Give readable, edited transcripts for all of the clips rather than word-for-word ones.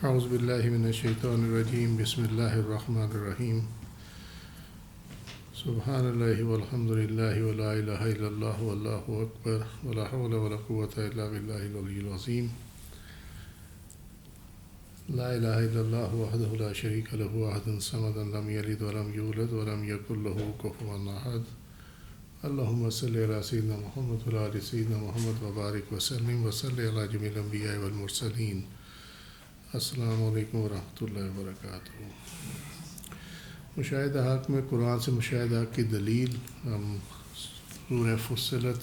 اعوذ باللہ من الشیطان الرجیم بسم اللہ الرحمن الرحیم سبحان اللہ والحمد للہ ولا الہ الا اللہ واللہ اکبر ولا حول ولا قوة الا باللہ العلی العظیم لا الہ الا اللہ وحدہ لا شریک لہ احد الصمد لم یلد ولم یولد ولم یکن لہ کفوا احد اللہم صلی علی سیدنا محمد وعلی آل سیدنا محمد وبارک وسلم وصلی علی جمیع الانبیاء والمرسلین۔ السلام علیکم ورحمۃ اللہ وبرکاتہ۔ مشاہدہ حق میں قرآن سے مشاہدہ حق کی دلیل، ہم سورہ فصلت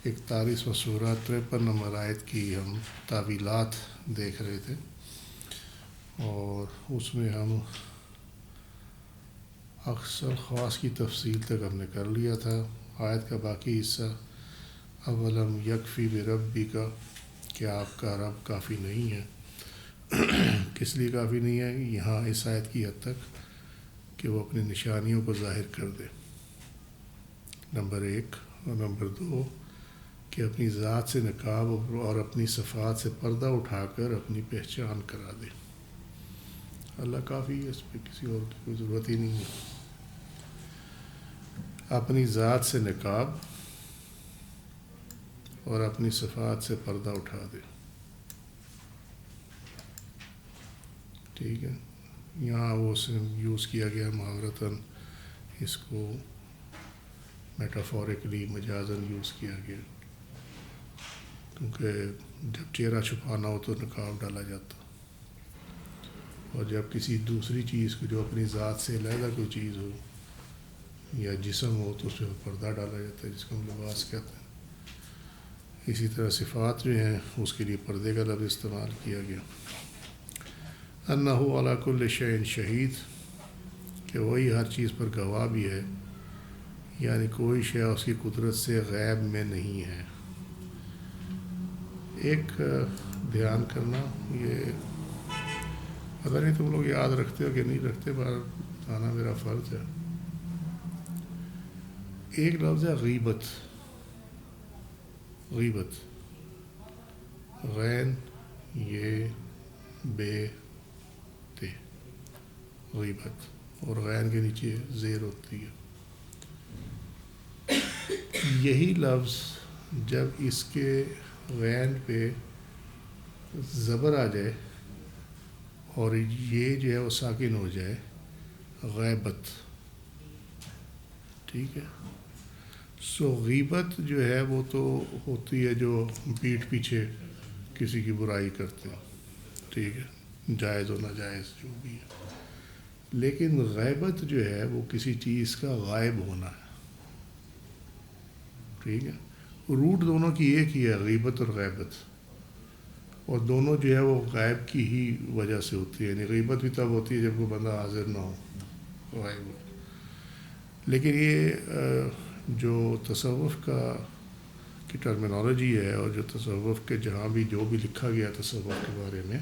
41 سورہ 53 نمبر آیت کی ہم تعویلات دیکھ رہے تھے، اور اس میں ہم اکثر خاص کی تفصیل تک ہم نے کر لیا تھا۔ آیت کا باقی حصہ اولم یکفی بربک کہ آپ کا رب کافی نہیں ہے۔ کس لیے کافی نہیں ہے؟ یہاں اس آیت کی حد تک کہ وہ اپنی نشانیوں کو ظاہر کر دے، نمبر 1، اور نمبر 2 کہ اپنی ذات سے نقاب اور اپنی صفات سے پردہ اٹھا کر اپنی پہچان کرا دے۔ اللہ کافی ہے، اس پہ کسی اور کی کوئی ضرورت ہی نہیں ہے۔ اپنی ذات سے نقاب اور اپنی صفات سے پردہ اٹھا دے، ٹھیک ہے۔ یہاں وہ یوز کیا گیا محاورتاً، اس کو میٹافورکلی مجازاً یوز کیا گیا، کیونکہ جب چہرہ چھپانا ہو تو نقاب ڈالا جاتا، اور جب کسی دوسری چیز کو جو اپنی ذات سے علیحدہ کوئی چیز ہو یا جسم ہو تو اس پہ پردہ ڈالا جاتا ہے، جس کو ہم لباس کہتے ہیں۔ اسی طرح صفات جو ہیں اس کے لیے پردے کا لفظ استعمال کیا گیا۔ انہ علی کل شیء شہید کہ وہی ہر چیز پر گواہ بھی ہے، یعنی کوئی شے اس کی قدرت سے غیب میں نہیں ہے۔ ایک دھیان کرنا، یہ پتہ نہیں تم لوگ یاد رکھتے ہو کہ نہیں رکھتے، پر بتانا میرا فرض ہے۔ ایک لفظ ہے غیبت، غیبت، غین یہ بے تے، غیبت، اور غین کے نیچے زیر ہوتی ہے۔ یہی لفظ جب اس کے غین پہ زبر آ جائے اور یہ جو ہے وہ ساکن ہو جائے، غیبت، ٹھیک ہے۔ سو غیبت جو ہے وہ تو ہوتی ہے جو پیٹھ پیچھے کسی کی برائی کرتے ہیں، ٹھیک ہے، جائز و ناجائز جو بھی ہے۔ لیکن غیبت جو ہے وہ کسی چیز کا غائب ہونا ہے، ٹھیک ہے۔ روٹ دونوں کی ایک ہی ہے، غیبت اور غیبت، اور دونوں جو ہے وہ غائب کی ہی وجہ سے ہوتی ہے، یعنی غیبت بھی تب ہوتی ہے جب کوئی بندہ حاضر نہ ہو، غائب ہو۔ لیکن یہ جو تصوف کی ٹرمینالوجی ہے، اور جو تصوف کے جہاں بھی جو بھی لکھا گیا تصوف کے بارے میں،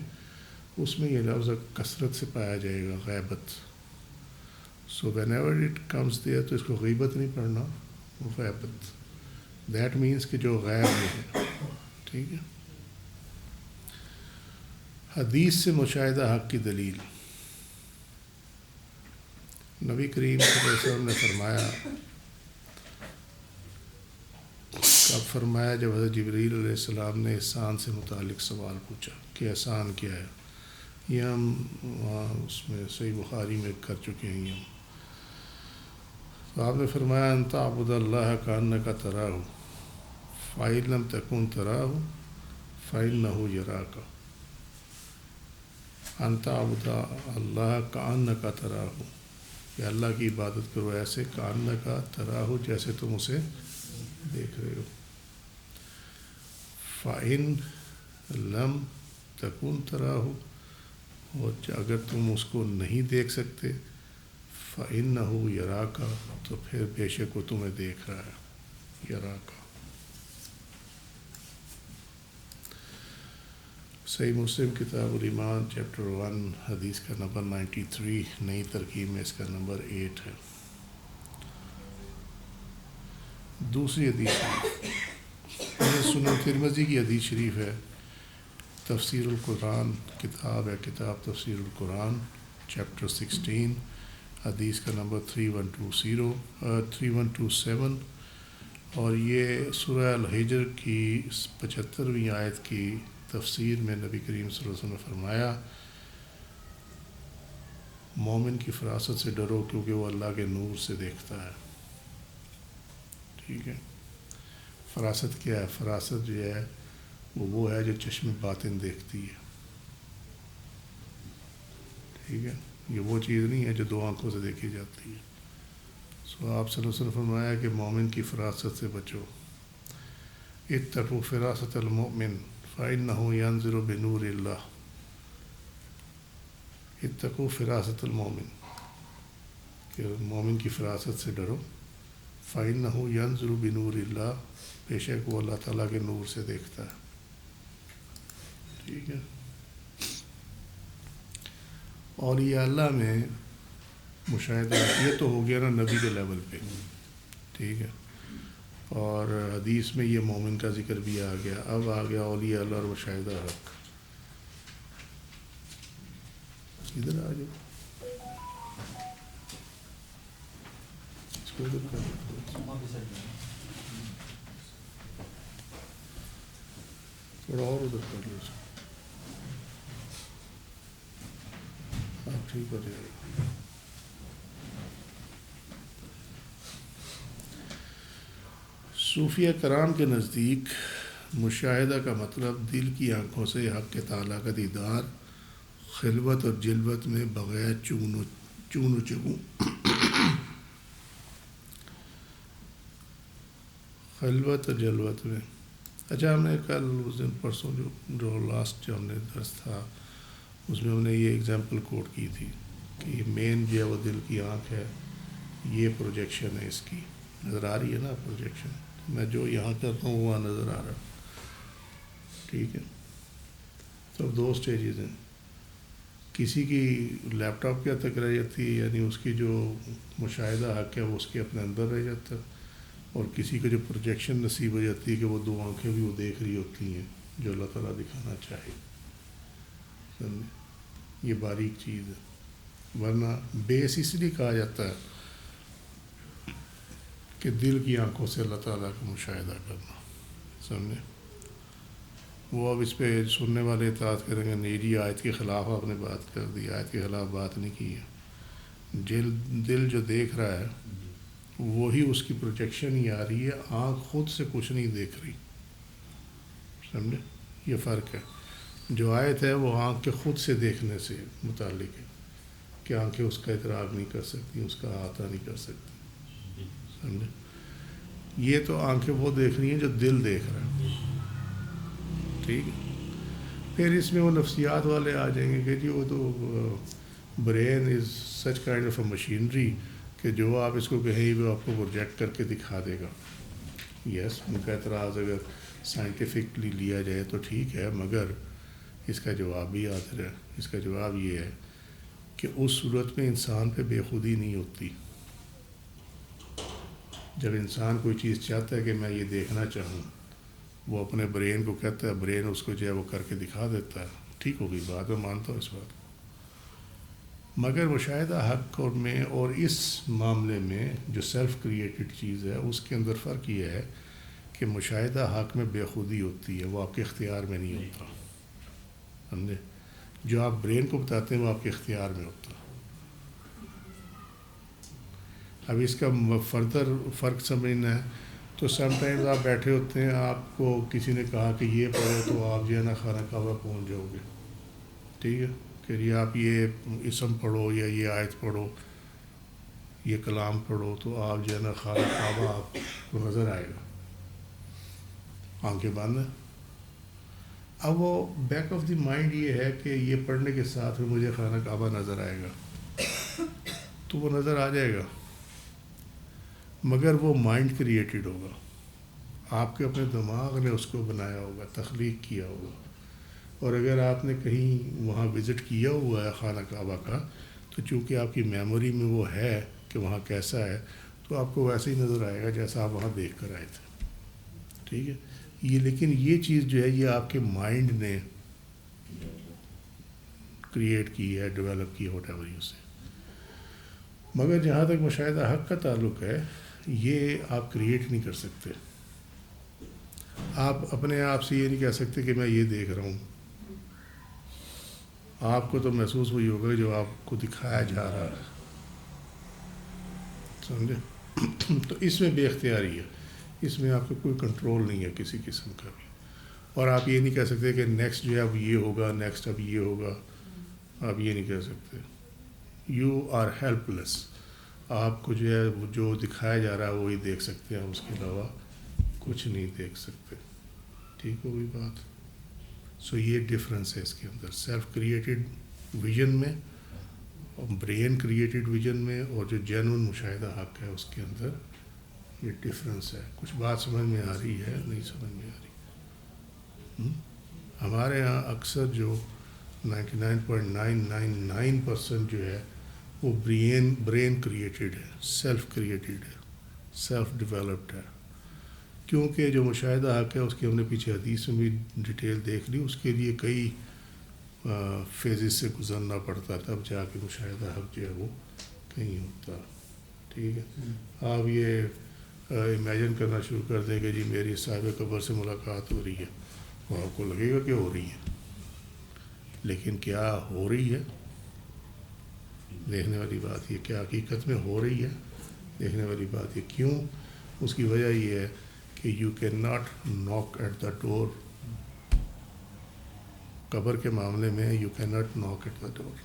اس میں یہ لفظ کثرت سے پایا جائے گا، غیبت۔ So whenever it comes there تو اس کو غیبت نہیں پڑھنا، غیبت، دیٹ مینس کہ جو غیب میں ہے، ٹھیک ہے۔ حدیث سے مشاہدہ حق کی دلیل، نبی کریم صلی اللہ علیہ وسلم نے فرمایا، کب فرمایا؟ جب حضرت جبریل علیہ السلام نے احسان سے متعلق سوال پوچھا کہ احسان کیا ہے۔ یہ ہم وہاں اس میں صحیح بخاری میں کر چکے ہیں۔ یہ تو آپ نے فرمایا ان تعبد اللہ کأنک تراہ فإن لم تکن تراہ فإنہ یراک، ان تعبد اللہ کأنک تراہ، کہ اللہ کی عبادت کرو ایسے کأنک تراہ جیسے تم اسے دیکھ رہے ہو۔ فإن لم تکن تراہ، اور اگر تم اس کو نہیں دیکھ سکتے، فإنہ یراک، تو پھر بے شک وہ تمہیں دیکھ رہا ہے، یراک۔ صحیح مسلم کتاب الایمان چیپٹر 1 حدیث کا نمبر 93، نئی ترکیب میں اس کا نمبر 8 ہے۔ دوسری حدیث سنن ترمذی کی حدیث شریف ہے تفسیر القرآن کتاب ہے، کتاب تفسیر القرآن چیپٹر 16 حدیث کا نمبر 3127، اور یہ سورہ الحجر کی 75ویں آیت کی تفسیر میں نبی کریم صلی اللہ علیہ وسلم نے فرمایا مومن کی فراست سے ڈرو کیونکہ وہ اللہ کے نور سے دیکھتا ہے. ٹھیک ہے، فراست کیا ہے؟ فراست جو ہے وہ ہے جو چشم باطن دیکھتی ہے. ٹھیک ہے، یہ وہ چیز نہیں ہے جو دو آنکھوں سے دیکھی جاتی ہے. سو آپ صلی اللہ علیہ وسلم فرمایا کہ مومن کی فراست سے بچو. اتقوا فراست المؤمن فإنه ينظر بنور اللہ. اتقوا فراست المؤمن، کہ مومن کی فراست سے ڈرو. فإنه ينظر بنور اللہ، بے شک وہ اللہ تعالیٰ کے نور سے دیکھتا ہے. ٹھیک ہے، اور یہ اللہ میں مشاہدہ یہ تو ہو گیا نا نبی کے لیول پہ. ٹھیک ہے، اور حدیث میں یہ مومن کا ذکر بھی آ گیا. اب آ گیا اولیاء اللہ اور مشاہدہ حق. ادھر آ جاؤ، اس کو ادھر کر دو، تھوڑا اور ادھر کر لو اس کو. آپ ٹھیک ہو جائے گا. صوفیہ کرام کے نزدیک مشاہدہ کا مطلب دل کی آنکھوں سے حق تعالیٰ کا دیدار خلوت اور جلوت میں بغیر چون و چگوں خلوت اور جلوت میں. اچھا، ہم نے کل اس دن پرسوں جو لاسٹ جو ہم نے درس تھا اس میں ہم نے یہ ایگزامپل کوٹ کی تھی کہ یہ مین جو ہے وہ دل کی آنکھ ہے، یہ پروجیکشن ہے. اس کی نظر آ رہی ہے نا پروجیکشن، میں جو یہاں کر رہا ہوں وہاں نظر آ رہا. ٹھیک ہے، تو دو سٹیجز ہیں. کسی کی لیپ ٹاپ کیا تک رہ جاتی ہے، یعنی اس کی جو مشاہدہ حق ہے وہ اس کے اپنے اندر رہ جاتا ہے، اور کسی کو جو پروجیکشن نصیب ہو جاتی ہے کہ وہ دو آنکھیں بھی وہ دیکھ رہی ہوتی ہیں جو اللہ تعالیٰ دکھانا چاہے. سمجھے، یہ باریک چیز ہے. ورنہ بیس اس لیے کہا جاتا ہے کہ دل کی آنکھوں سے اللہ تعالیٰ کا مشاہدہ کرنا. سمجھے، وہ اب اس پہ سننے والے اطاعت کریں گے نہیں جی آیت کے خلاف آپ نے بات کر دی. آیت کے خلاف بات نہیں کی ہے. دل جو دیکھ رہا ہے وہی اس کی پروجیکشن ہی آ رہی ہے، آنکھ خود سے کچھ نہیں دیکھ رہی. سمجھے، یہ فرق ہے. جو آیت ہے وہ آنکھ کے خود سے دیکھنے سے متعلق ہے کہ آنکھیں اس کا ادراک نہیں کر سکتی، اس کا احاطہ نہیں کر سکتی. سمجھے، یہ تو آنکھیں وہ دیکھ رہی ہیں جو دل دیکھ رہا ہے. ٹھیک ہے، پھر اس میں وہ نفسیات والے آ جائیں گے کہ جی وہ تو brain is such kind of a machinery کہ جو آپ اس کو کہیں وہ آپ کو پروجیکٹ کر کے دکھا دے گا. یس، ان کا اعتراض اگر سائنٹیفکلی لیا جائے تو ٹھیک ہے، مگر اس کا جواب بھی حاضر ہے. اس کا جواب یہ ہے کہ اس صورت میں انسان پہ بے خودی نہیں ہوتی. جب انسان کوئی چیز چاہتا ہے کہ میں یہ دیکھنا چاہوں، وہ اپنے برین کو کہتا ہے، برین اس کو جو ہے وہ کر کے دکھا دیتا ہے. ٹھیک ہو گئی بات، میں مانتا ہوں اس بات کو. مگر مشاہدہ حق اور اس معاملے میں جو سیلف کریٹڈ چیز ہے اس کے اندر فرق یہ ہے کہ مشاہدہ حق میں بے خودی ہوتی ہے، وہ آپ کے اختیار میں نہیں ہوتا. سمجھے، جو آپ برین کو بتاتے ہیں وہ آپ کے اختیار میں ہوتا. اب اس کا فردر فرق سمجھنا ہے تو سم ٹائمز آپ بیٹھے ہوتے ہیں، آپ کو کسی نے کہا کہ یہ پڑھو تو آپ جو ہے نا خانہ کعبہ پہنچ جاؤ گے. ٹھیک ہے، کہ یہ آپ یہ اسم پڑھو یا یہ آیت پڑھو، یہ کلام پڑھو تو آپ جو ہے نا خانہ کعبہ آپ کو نظر آئے گا. آنکھیں بند ہیں. اب وہ بیک آف دی مائنڈ یہ ہے کہ یہ پڑھنے کے ساتھ میں مجھے خانہ کعبہ نظر آئے گا، تو وہ نظر آ جائے گا، مگر وہ مائنڈ کریٹڈ ہوگا. آپ کے اپنے دماغ نے اس کو بنایا ہوگا، تخلیق کیا ہوگا. اور اگر آپ نے کہیں وہاں وزٹ کیا ہوا ہے خانہ کعبہ کا تو چونکہ آپ کی میموری میں وہ ہے کہ وہاں کیسا ہے تو آپ کو ویسے ہی نظر آئے گا جیسا آپ وہاں دیکھ کر آئے تھے. ٹھیک ہے، یہ لیکن یہ چیز جو ہے یہ آپ کے مائنڈ نے کریٹ کی ہے، ڈیولپ کی ہے، واٹ ایور یو سے. مگر جہاں تک مشاہدہ حق کا تعلق ہے، یہ آپ کریٹ نہیں کر سکتے. آپ اپنے آپ سے یہ نہیں کہہ سکتے کہ میں یہ دیکھ رہا ہوں. آپ کو تو محسوس وہی ہوگا جو آپ کو دکھایا جا رہا ہے. سمجھے؟ تو اس میں بے اختیاری ہے، اس میں آپ کو کوئی کنٹرول نہیں ہے کسی قسم کا بھی. اور آپ یہ نہیں کہہ سکتے کہ نیکسٹ جو ہے اب یہ ہوگا، نیکسٹ اب یہ ہوگا. آپ یہ نہیں کہہ سکتے. یو آر ہیلپ لیس. آپ کو جو ہے جو دکھایا جا رہا ہے وہی دیکھ سکتے ہیں، اس کے علاوہ کچھ نہیں دیکھ سکتے. ٹھیک ہوگی بات؟ سو یہ ڈفرینس ہے اس کے اندر، سیلف کریٹڈ ویژن میں، برین کریٹڈ ویژن میں، اور جو جینون مشاہدہ حق ہے اس کے اندر یہ ڈفرینس ہے. کچھ بات سمجھ میں آ رہی ہے؟ نہیں سمجھ میں آ رہی؟ ہمارے ہاں اکثر جو 99.999% جو ہے وہ برین کریٹڈ ہے، سیلف کریٹڈ ہے، سیلف ڈیولپڈ ہے. کیونکہ جو مشاہدہ حق ہے اس کی ہم نے پیچھے حدیث میں بھی ڈیٹیل دیکھ لی، اس کے لیے کئی فیزز سے گزرنا پڑتا، تب جا کے مشاہدہ حق جو ہے وہ کہیں ہوتا. ٹھیک ہے؟ آپ یہ امیجن کرنا شروع کر دیں کہ جی میری صاحب قبر سے ملاقات ہو رہی ہے، وہ آپ کو لگے گا کہ ہو رہی ہے، لیکن کیا ہو رہی ہے؟ دیکھنے والی بات یہ کیا حقیقت میں ہو رہی ہے؟ دیکھنے والی بات یہ کیوں؟ اس کی وجہ یہ ہے کہ یو کین ناٹ ناک ایٹ دا ڈور. قبر کے معاملے میں یو کین ناٹ ناک ایٹ دا ڈور.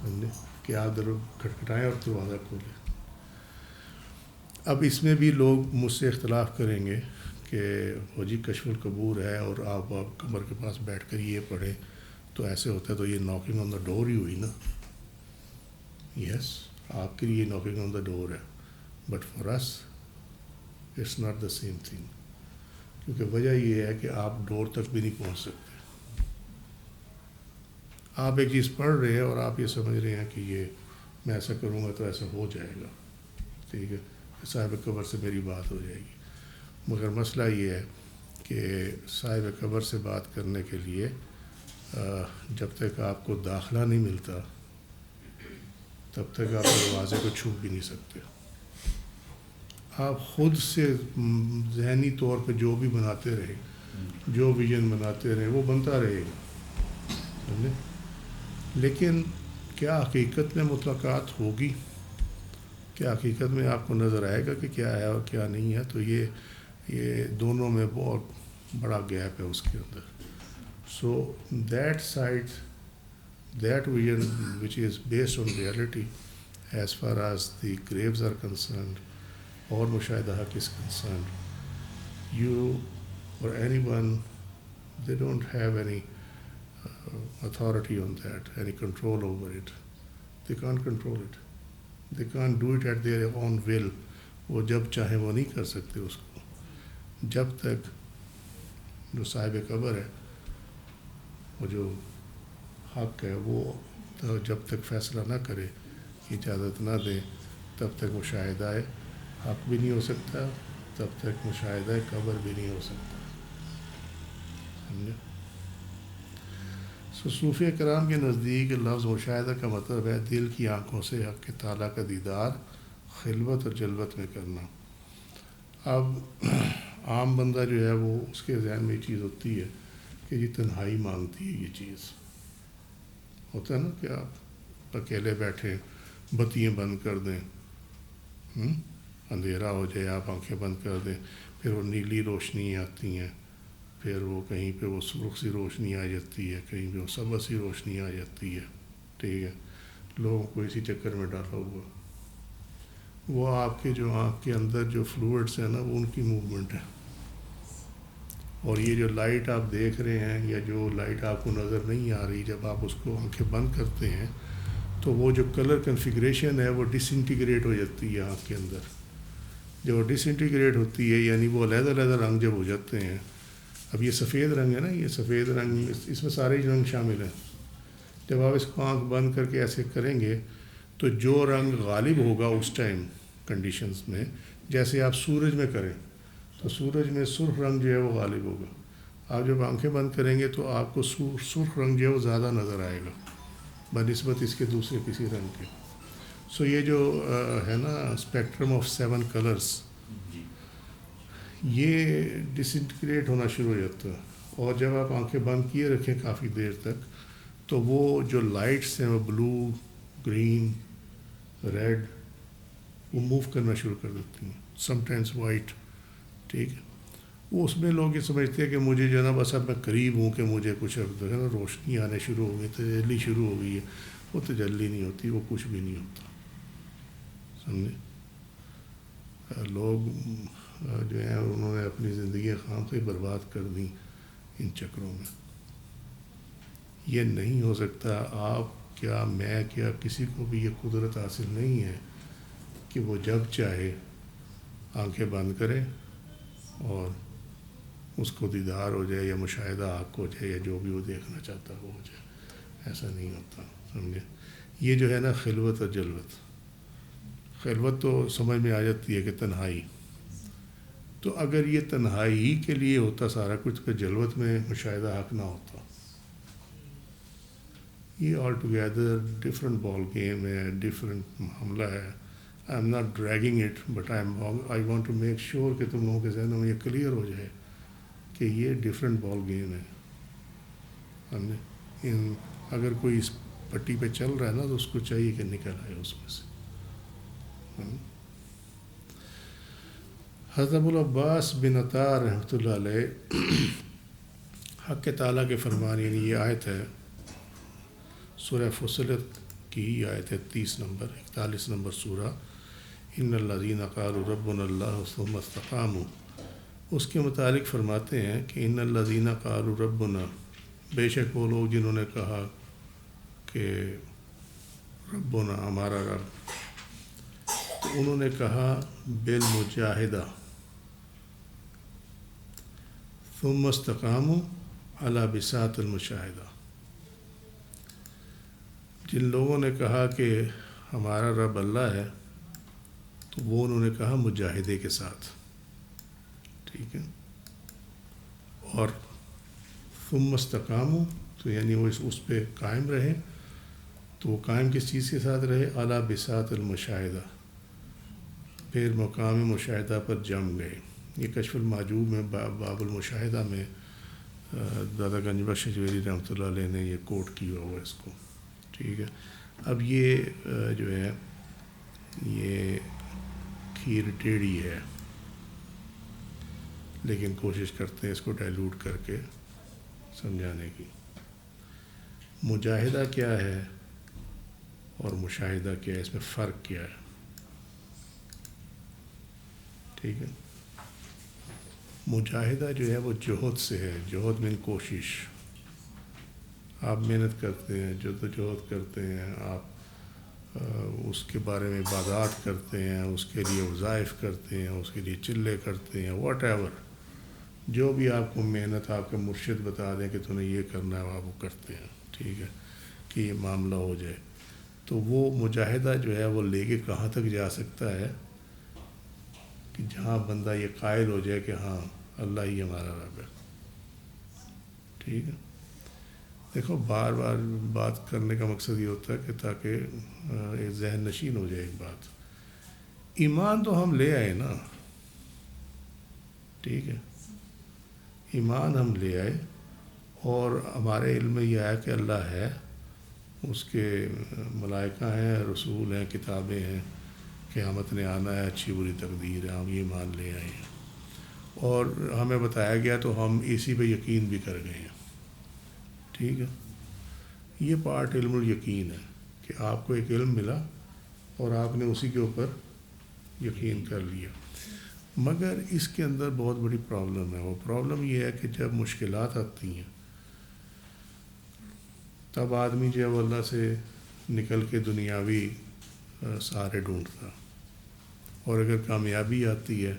سمجھے کہ آپ کھٹکھٹائیں اور دروازہ کھولیں. اب اس میں بھی لوگ مجھ سے اختلاف کریں گے کہ وہ جی کشف القبور ہے اور آپ قبر کے پاس بیٹھ کر یہ پڑھیں تو ایسے ہوتا ہے، تو یہ ناکنگ آن دا ڈور ہی ہوئی نا. یس، آپ کے لیے ناکنگ آن دا ڈور ہے، but for us it's not the same thing. کیونکہ وجہ یہ ہے کہ آپ ڈور تک بھی نہیں پہنچ سکتے. آپ ایک چیز پڑھ رہے ہیں اور آپ یہ سمجھ رہے ہیں کہ یہ میں ایسا کروں گا تو ایسا ہو جائے گا. ٹھیک ہے، صاحب قبر سے میری بات ہو جائے گی. مگر مسئلہ یہ ہے کہ صاحب قبر سے بات کرنے کے لیے جب تک آپ کو داخلہ نہیں ملتا تب تک آپ دروازے کو چھو بھی نہیں سکتے. آپ خود سے ذہنی طور پہ جو بھی بناتے رہے، جو ویژن بناتے رہے، وہ بنتا رہے گا. سمجھے؟ لیکن کیا حقیقت میں مطلقات ہوگی؟ کیا حقیقت میں آپ کو نظر آئے گا کہ کیا ہے اور کیا نہیں ہے؟ تو یہ دونوں میں بہت بڑا گیپ ہے اس کے اندر. So that side, that vision which is based on reality as far as the graves are concerned or مشاہدہ حق is concerned, you or anyone, they don't have any authority on that, any control over it. They can't control it. They can't do it at their own will. وہ جب چاہیں وہ نہیں کر سکتے اس کو. جب تک جو صاحب قبر ہے، وہ جو حق ہے، وہ جب تک فیصلہ نہ کرے، اجازت نہ دے، تب تک مشاہدہ حق بھی نہیں ہو سکتا، تب تک مشاہدہ قبر بھی نہیں ہو سکتا. سمجھے؟ صوفیہ کرام کے نزدیک لفظ مشاہدہ کا مطلب ہے دل کی آنکھوں سے حق تعالیٰ کا دیدار خلوت اور جلوت میں کرنا. اب عام بندہ جو ہے وہ اس کے ذہن میں یہ چیز ہوتی ہے کہ یہ تنہائی مانگتی ہے. یہ چیز ہوتا ہے نا کہ آپ اکیلے بیٹھیں، بتیاں بند کر دیں، اندھیرا ہو جائے، آپ آنکھیں بند کر دیں، پھر وہ نیلی روشنی آتی ہیں، پھر وہ کہیں پہ وہ سرخ سی روشنی آ جاتی ہے، کہیں پہ وہ سبز سی روشنی آ جاتی ہے. ٹھیک ہے، لوگوں کو اسی چکر میں ڈالا ہوا. وہ آپ کے جو آنکھ کے اندر جو فلوئڈس ہیں نا، وہ ان کی موومنٹ ہے. اور یہ جو لائٹ آپ دیکھ رہے ہیں یا جو لائٹ آپ کو نظر نہیں آ رہی، جب آپ اس کو آنکھیں بند کرتے ہیں تو وہ جو کلر کنفیگریشن ہے وہ ڈس انٹیگریٹ ہو جاتی ہے آنکھ کے اندر. جب وہ ڈس انٹیگریٹ ہوتی ہے یعنی وہ علیحدہ علیحدہ رنگ جب ہو جاتے ہیں. اب یہ سفید رنگ ہے نا، یہ سفید رنگ، اس میں سارے رنگ شامل ہیں. جب آپ اس کو آنکھ بند کر کے ایسے کریں گے تو جو رنگ غالب ہوگا اس ٹائم کنڈیشنز میں، جیسے آپ سورج میں کریں تو سورج میں سرخ رنگ جو ہے وہ غالب ہوگا، آپ جب آنکھیں بند کریں گے تو آپ کو سرخ رنگ جو ہے وہ زیادہ نظر آئے گا بنسبت اس کے دوسرے کسی رنگ کے. سو یہ جو ہے نا اسپیکٹرم آف 7 کلرس، یہ ڈس انٹیگریٹ ہونا شروع ہو جاتا ہے. اور جب آپ آنکھیں بند کیے رکھیں کافی دیر تک تو وہ جو لائٹس ہیں وہ بلو، گرین، ریڈ، وہ موو کرنا شروع کر دیتی ہیں، سم ٹائمز وائٹ. ٹھیک ہے، وہ اس میں لوگ یہ سمجھتے ہیں کہ مجھے جو ہے نا بس اب میں قریب ہوں کہ مجھے کچھ اب جو ہے نا روشنی آنے شروع ہو گئی، تجلی شروع ہو گئی ہے. وہ تجلی نہیں ہوتی، وہ کچھ بھی نہیں ہوتا. سمجھے؟ لوگ جو ہیں انہوں نے اپنی زندگی خام سے برباد کر دیں ان چکروں میں. یہ نہیں ہو سکتا. آپ کیا، میں کیا، کسی کو بھی یہ قدرت حاصل نہیں ہے کہ وہ جب چاہے آنکھیں بند کرے اور اس کو دیدار ہو جائے یا مشاہدہ آنکھ ہو جائے یا جو بھی وہ دیکھنا چاہتا ہے وہ ہو جائے. ایسا نہیں ہوتا. سمجھے؟ یہ جو ہے نا خلوت اور جلوت. خلوت تو سمجھ میں آ جاتی ہے کہ تنہائی. تو اگر یہ تنہائی ہی کے لیے ہوتا سارا کچھ تو جلوت میں مشاہدہ حق نہ ہوتا. یہ altogether different ball game ہے، ڈفرینٹ معاملہ ہے. I am not dragging it but I want to make sure کہ تم لوگوں کے ذہنوں میں یہ کلیئر ہو جائے کہ یہ ڈفرینٹ بال گیم ہے. اگر کوئی اس پٹی پہ چل رہا ہے نا تو اس کو چاہیے کہ نکل آئے اس میں سے. حضرت ابو العباس بن عطار رحمۃ اللہ علیہ حق تعالیٰ کے فرمان، یعنی یہ آیت ہے سورہ فصلت کی ہی آیت ہے 30 نمبر 41 نمبر سورہ، ان الذین قالوا ربنا اللہ ثم استقاموا. اس کے متعلق فرماتے ہیں کہ ان الذین قالوا ربنا، بے شک وہ لوگ جنہوں نے کہا کہ ربنا ہمارا رب، تو انہوں نے کہا بالمجاہدہ ثم استقاموا علی بساط المشاہدہ. جن لوگوں نے کہا کہ ہمارا رب اللہ ہے تو وہ انہوں نے کہا مجاہدے کے ساتھ. ٹھیک ہے، اور ثم استقاموا تو یعنی وہ اس پہ قائم رہے. تو وہ قائم کس چیز کے ساتھ رہے؟ اعلیٰ بساط المشاہدہ، پھر مقام مشاہدہ پر جم گئے. یہ کشف المحجوب میں باب المشاہدہ میں دادا گنج بخش شجویری رحمۃ اللہ علیہ نے یہ کوٹ کیا ہوا اس کو. ٹھیک ہے، اب یہ جو ہے یہ کھیر ٹیڑھی ہے، لیکن کوشش کرتے ہیں اس کو ڈائلوٹ کر کے سمجھانے کی. مجاہدہ کیا ہے اور مشاہدہ کیا ہے، اس میں فرق کیا ہے؟ ٹھیک ہے، مجاہدہ جو ہے وہ جہد سے ہے. جہد من کوشش، آپ محنت کرتے ہیں، جدوجہد کرتے ہیں، آپ اس کے بارے میں عبادات کرتے ہیں، اس کے لیے وظائف کرتے ہیں، اس کے لیے چلے کرتے ہیں، واٹ ایور جو بھی آپ کو محنت آپ کا مرشد بتا دیں کہ تمہیں یہ کرنا ہے آپ وہ کرتے ہیں. ٹھیک ہے، کہ یہ معاملہ ہو جائے. تو وہ مجاہدہ جو ہے وہ لے کے کہاں تک جا سکتا ہے کہ جہاں بندہ یہ قائل ہو جائے کہ ہاں اللہ ہی ہمارا رب ہے. ٹھیک ہے، دیکھو بار بار بات کرنے کا مقصد یہ ہوتا ہے کہ تاکہ ایک ذہن نشین ہو جائے ایک بات. ایمان تو ہم لے آئے نا. ٹھیک ہے، ایمان ہم لے آئے اور ہمارے علم میں یہ آیا کہ اللہ ہے، اس کے ملائکہ ہیں، رسول ہیں، کتابیں ہیں، قیامت نے آنا ہے، اچھی بری تقدیر ہے، ہم یہ مان لے آئے ہیں. اور ہمیں بتایا گیا تو ہم اسی پہ یقین بھی کر گئے ہیں. ٹھیک ہے، یہ پارٹ علم الیقین ہے کہ آپ کو ایک علم ملا اور آپ نے اسی کے اوپر یقین کر لیا. مگر اس کے اندر بہت بڑی پرابلم ہے. وہ پرابلم یہ ہے کہ جب مشکلات آتی ہیں تب آدمی جو ہے اللہ سے نکل کے دنیاوی سہارے ڈھونڈتا، اور اگر کامیابی آتی ہے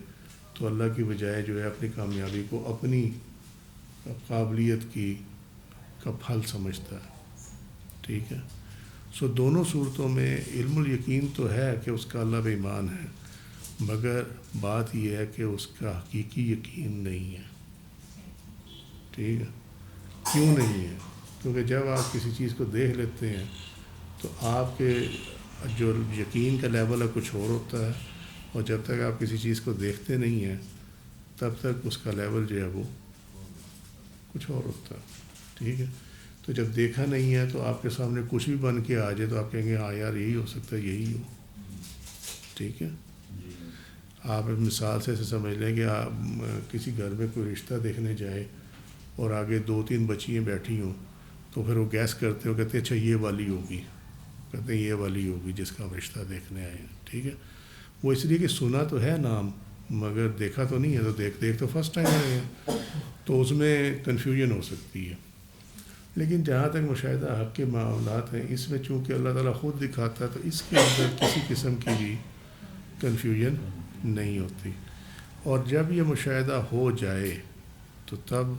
تو اللہ کی بجائے جو ہے اپنی کامیابی کو اپنی قابلیت کی کا پھل سمجھتا ہے. ٹھیک ہے، سو دونوں صورتوں میں علم الیقین تو ہے کہ اس کا اللہ پہ ایمان ہے، مگر بات یہ ہے کہ اس کا حقیقی یقین نہیں ہے. ٹھیک ہے، کیوں نہیں ہے؟ کیونکہ جب آپ کسی چیز کو دیکھ لیتے ہیں تو آپ کے جو یقین کا لیول ہے کچھ اور ہوتا ہے، اور جب تک آپ کسی چیز کو دیکھتے نہیں ہیں تب تک اس کا لیول جو ہے وہ کچھ اور ہوتا ہے. ٹھیک ہے، تو جب دیکھا نہیں ہے تو آپ کے سامنے کچھ بھی بن کے آ جائے تو آپ کہیں گے ہاں یار یہی ہو سکتا ہے، یہی ہو. ٹھیک ہے، آپ مثال سے ایسے سمجھ لیں کہ آپ کسی گھر میں کوئی رشتہ دیکھنے جائے اور آگے 2-3 بچیاں بیٹھی ہوں تو پھر وہ گیس کرتے ہو، کہتے ہیں اچھا یہ والی ہوگی، کہتے ہیں یہ والی ہوگی جس کا ہم رشتہ دیکھنے آئے ہیں. ٹھیک ہے، وہ اس لیے کہ سنا تو ہے نام مگر دیکھا تو نہیں ہے، تو دیکھ تو فرسٹ ٹائم آئے ہیں، تو اس میں کنفیوژن ہو سکتی ہے. لیکن جہاں تک مشاہدہ حق کے معاملات ہیں، اس میں چونکہ اللہ تعالیٰ خود دکھاتا ہے تو اس کے اندر کسی قسم کی بھی کنفیوژن نہیں ہوتی. اور جب یہ مشاہدہ ہو جائے تو تب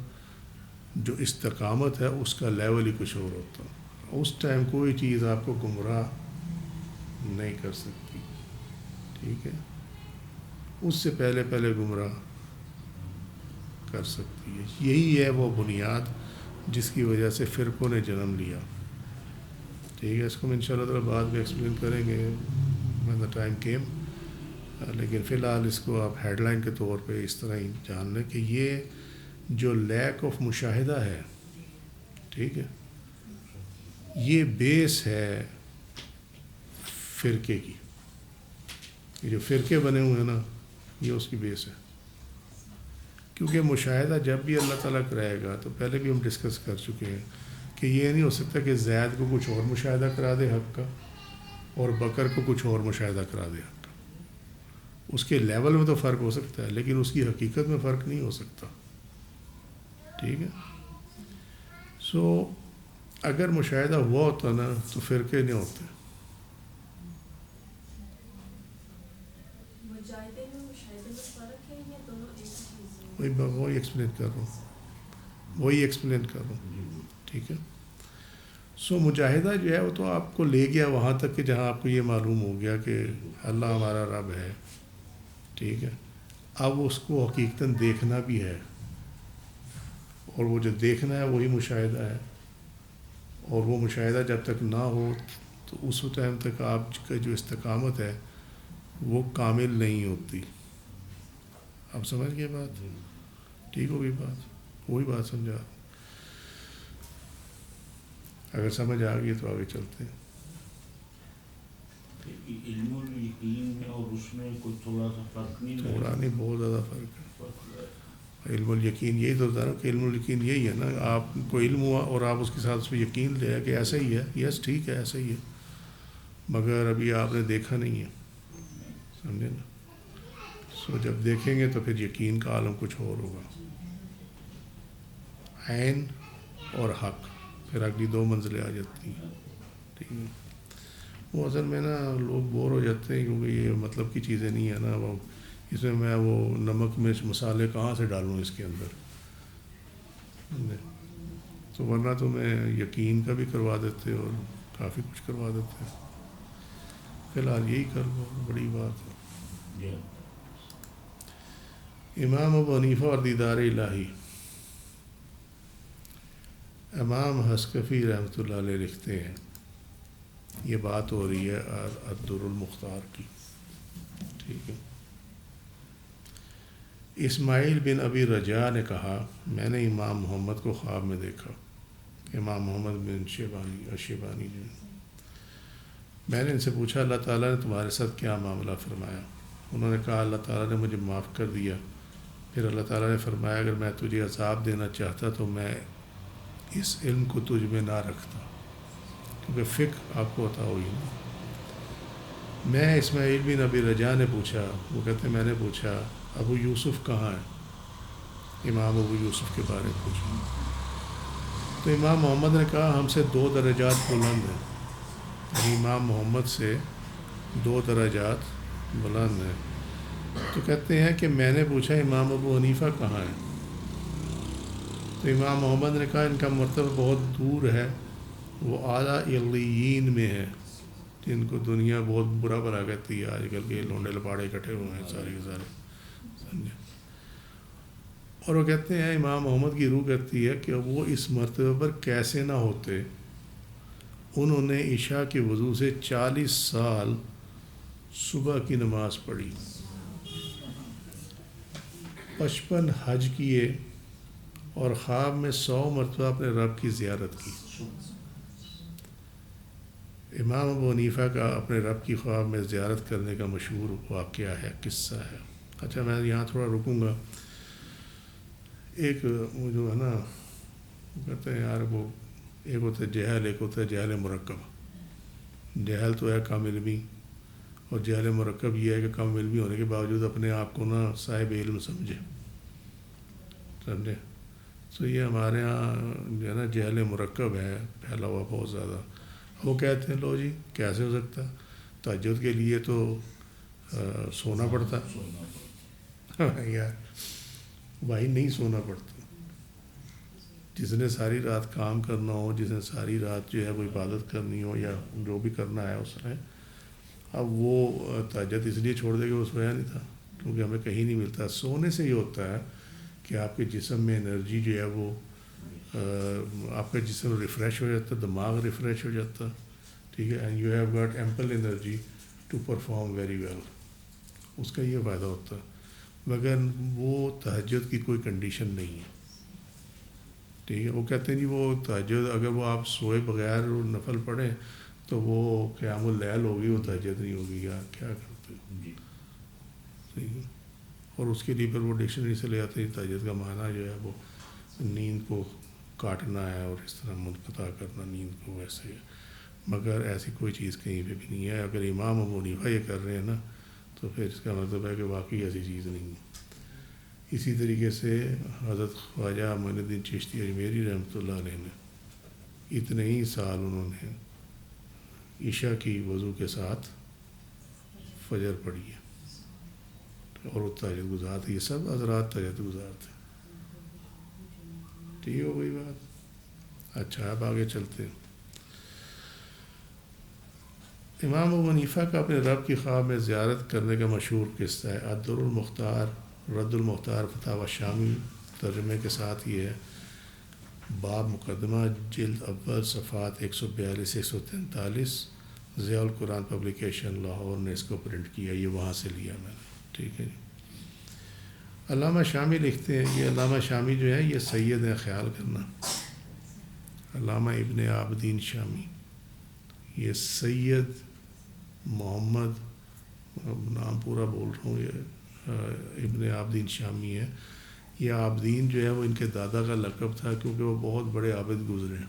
جو استقامت ہے اس کا لیول ہی کچھ اور ہوتا ہے. اس ٹائم کوئی چیز آپ کو گمراہ نہیں کر سکتی. ٹھیک ہے، اس سے پہلے گمراہ کر سکتی ہے. یہی ہے وہ بنیاد جس کی وجہ سے فرقوں نے جنم لیا. ٹھیک ہے، اس کو ہم انشاءاللہ تعالیٰ بعد میں ایکسپلین کریں گے when the time came. لیکن فی الحال اس کو آپ ہیڈ لائن کے طور پہ اس طرح ہی جان لیں کہ یہ جو لیک آف مشاہدہ ہے، ٹھیک ہے، یہ بیس ہے فرقے کی. یہ جو فرقے بنے ہوئے ہیں نا، یہ اس کی بیس ہے. کیونکہ مشاہدہ جب بھی اللہ تعالیٰ کرائے گا تو پہلے بھی ہم ڈسکس کر چکے ہیں کہ یہ نہیں ہو سکتا کہ زید کو کچھ اور مشاہدہ کرا دے حق کا اور بکر کو کچھ اور مشاہدہ کرا دے حق کا. اس کے لیول میں تو فرق ہو سکتا ہے لیکن اس کی حقیقت میں فرق نہیں ہو سکتا. ٹھیک ہے، سو اگر مشاہدہ ہوا ہوتا نا تو فرقے نہیں ہوتے. وہی ایکسپلین کر رہا ہوں. ٹھیک ہے، سو مجاہدہ جو ہے وہ تو آپ کو لے گیا وہاں تک کہ جہاں آپ کو یہ معلوم ہو گیا کہ اللہ ہمارا رب ہے. ٹھیک ہے، اب اس کو حقیقتاً دیکھنا بھی ہے، اور وہ جو دیکھنا ہے وہی مشاہدہ ہے. اور وہ مشاہدہ جب تک نہ ہو تو اس ٹائم تک آپ کا جو استقامت ہے وہ کامل نہیں ہوتی. آپ سمجھ گئے بات؟ ٹھیک ہوگی بات؟ وہی بات سمجھا. اگر سمجھ آ گئی تو آگے چلتے ہیں. علم الیقین میں اور اس میں کوئی تھوڑا سا فرق نہیں؟ تھوڑا نہیں، بہت زیادہ فرق ہے. علم الیقین یہی تو ہوتا ہے نا کہ علم الیقین یہی ہے نا، آپ کو علم ہوا اور آپ اس کے ساتھ اس پہ یقین لے کہ ایسا ہی ہے. یس ٹھیک ہے ایسا ہی ہے، مگر ابھی آپ نے دیکھا نہیں ہے. سمجھے نا؟ سو جب دیکھیں گے تو پھر یقین کا عالم کچھ اور ہوگا. عین اور حق، پھر اگلی 2 منزلیں آ جاتی ہیں. ٹھیک ہے، وہ اصل میں نا لوگ بور ہو جاتے ہیں کیونکہ یہ مطلب کی چیزیں نہیں ہیں نا. وہ اس میں وہ نمک مرچ مسالے کہاں سے ڈالوں اس کے اندر؟ تو ورنہ تو میں یقین کا بھی کروا دیتے اور کافی کچھ کروا دیتے. فی الحال یہی کر لو، بڑی بات ہے. امام ابو حنیفہ اور دیدار الہی. امام حسکفی رحمۃ اللہ علیہ لکھتے ہیں، یہ بات ہو رہی ہے الدر المختار کی. ٹھیک ہے، اسماعیل بن ابی رجاء نے کہا میں نے امام محمد کو خواب میں دیکھا. امام محمد بن شیبانی جو میں نے ان سے پوچھا اللہ تعالیٰ نے تمہارے ساتھ کیا معاملہ فرمایا؟ انہوں نے کہا اللہ تعالیٰ نے مجھے معاف کر دیا. پھر اللہ تعالیٰ نے فرمایا اگر میں تجھے عذاب دینا چاہتا تو میں اس علم کو تجھ میں نہ رکھتا، کیونکہ فقہ آپ کو عطا ہوئی نا. میں اسماعیل بن ابی رجاء نے پوچھا، وہ کہتے ہیں میں نے پوچھا ابو یوسف کہاں ہے؟ امام ابو یوسف کے بارے میں پوچھا تو امام محمد نے کہا ہم سے 2 درجات بلند ہیں. یعنی امام محمد سے 2 درجات بلند ہیں. تو کہتے ہیں کہ میں نے پوچھا امام ابو حنیفہ کہاں ہے؟ تو امام محمد نے کہا ان کا مرتبہ بہت دور ہے، وہ اعلیٰ علیین میں ہے، جن کو دنیا بہت برا بھلا کہتی ہے. آج کل کے لونڈے لپاڑے اکٹھے ہوئے ہیں سارے کے سارے، سمجھے. اور وہ کہتے ہیں امام محمد کی روح کہتی ہے کہ وہ اس مرتبہ پر کیسے نہ ہوتے، انہوں نے عشاء کے وضو سے 40 سال صبح کی نماز پڑھی، 55 حج کیے اور خواب میں 100 مرتبہ اپنے رب کی زیارت کی۔ امام ابو حنیفہ کا اپنے رب کی خواب میں زیارت کرنے کا مشہور واقعہ ہے، قصہ ہے۔ اچھا میں یہاں تھوڑا رکوں گا۔ ایک وہ جو ہے نا کہتے ہیں یار وہ ایک ہوتا ہے جہل، ایک ہوتا ہے جہل مرکب۔ جہل تو ہے کم علمی، اور جہل مرکب یہ ہے کہ کم علمی ہونے کے باوجود اپنے آپ کو نا صاحب علم سمجھے، سمجھے؟ تو یہ ہمارے ہاں جو ہے نا جہل مرکب ہے پھیلا ہوا بہت زیادہ۔ وہ کہتے ہیں لو جی کیسے ہو سکتا ہے، تہجد کے لیے تو سونا پڑتا یار بھائی، نہیں سونا پڑتا۔ جس نے ساری رات کام کرنا ہو، جس نے ساری رات جو ہے وہ عبادت کرنی ہو یا جو بھی کرنا ہے اس نے، اب وہ تہجد اس لیے چھوڑ دے کہ وہ سویا نہیں تھا، کیونکہ ہمیں کہیں نہیں ملتا۔ سونے سے یہ ہوتا ہے کہ آپ کے جسم میں انرجی جو ہے وہ آپ کا جسم ریفریش ہو جاتا ہے، دماغ ریفریش ہو جاتا ہے، ٹھیک ہے، and you have got ample energy to perform very well, اس کا یہ فائدہ ہوتا ہے۔ مگر وہ تہجد کی کوئی کنڈیشن نہیں ہے، ٹھیک ہے۔ وہ کہتے ہیں جی وہ تہجد اگر وہ آپ سوئے بغیر نفل پڑھیں تو وہ قیام اللیل ہوگی، وہ تہجد نہیں ہوگی، یار کیا کرتے ہو، ٹھیک ہے۔ اور اس کے لیے پھر وہ ڈکشنری سے لے آتے ہیں تہجد کا معنی جو ہے وہ نیند کو کاٹنا ہے اور اس طرح منقطع کرنا نیند کو، ویسے ہے۔ مگر ایسی کوئی چیز کہیں پہ بھی نہیں ہے۔ اگر امام ابو حنیفہ یہ کر رہے ہیں نا تو پھر اس کا مطلب ہے کہ واقعی ایسی چیز نہیں ہے۔ اسی طریقے سے حضرت خواجہ معین الدین چشتی اجمیری رحمۃ اللہ علیہ نے اتنے ہی سال انہوں نے عشاء کی وضو کے ساتھ فجر پڑھی ہے اور وہ تہجد گزار تھے۔ یہ سب حضرات تہجد گزار تھے، ٹھیک ہو گئی بات۔ اچھا اب آگے چلتے ہیں۔ امام ابو حنیفہ کا اپنے رب کی خواب میں زیارت کرنے کا مشہور قصہ ہے۔ الدر المختار، رد المختار فتاوی شامی ترجمے کے ساتھ یہ ہے، باب مقدمہ، جلد اول، صفحات 142 143، ضیاء القرآن پبلیکیشن لاہور نے اس کو پرنٹ کیا، یہ وہاں سے لیا میں نے، ٹھیک ہے جی۔ علامہ شامی لکھتے ہیں، یہ علامہ شامی جو ہے یہ سید ہیں، خیال کرنا، علامہ ابن عابدین شامی، یہ سید محمد، نام پورا بول رہا ہوں، یہ ابن عابدین شامی ہے۔ یہ عابدین جو ہے وہ ان کے دادا کا لقب تھا کیونکہ وہ بہت بڑے عابد گزرے ہیں۔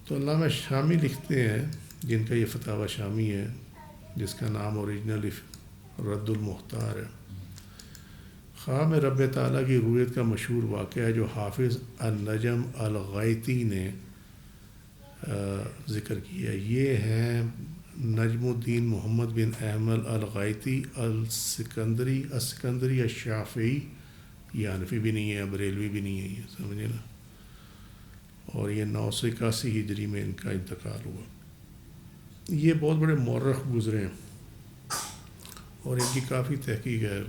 تو علامہ شامی لکھتے ہیں، جن کا یہ فتاوی شامی ہے، جس کا نام اوریجنل رد المختار ہے۔ خواب میں رب تعالیٰ کی رؤیت کا مشہور واقعہ ہے جو حافظ النجم الغائطی نے ذکر کیا۔ یہ ہیں نجم الدین محمد بن احمد الغائطی السکندری الشافعی، یہ حنفی بھی نہیں ہے، بریلوی بھی نہیں ہے، یہ سمجھے نا۔ اور یہ 981 ہجری میں ان کا انتقال ہوا۔ یہ بہت بڑے مورخ گزرے ہیں اور ان کی کافی تحقیق ہے،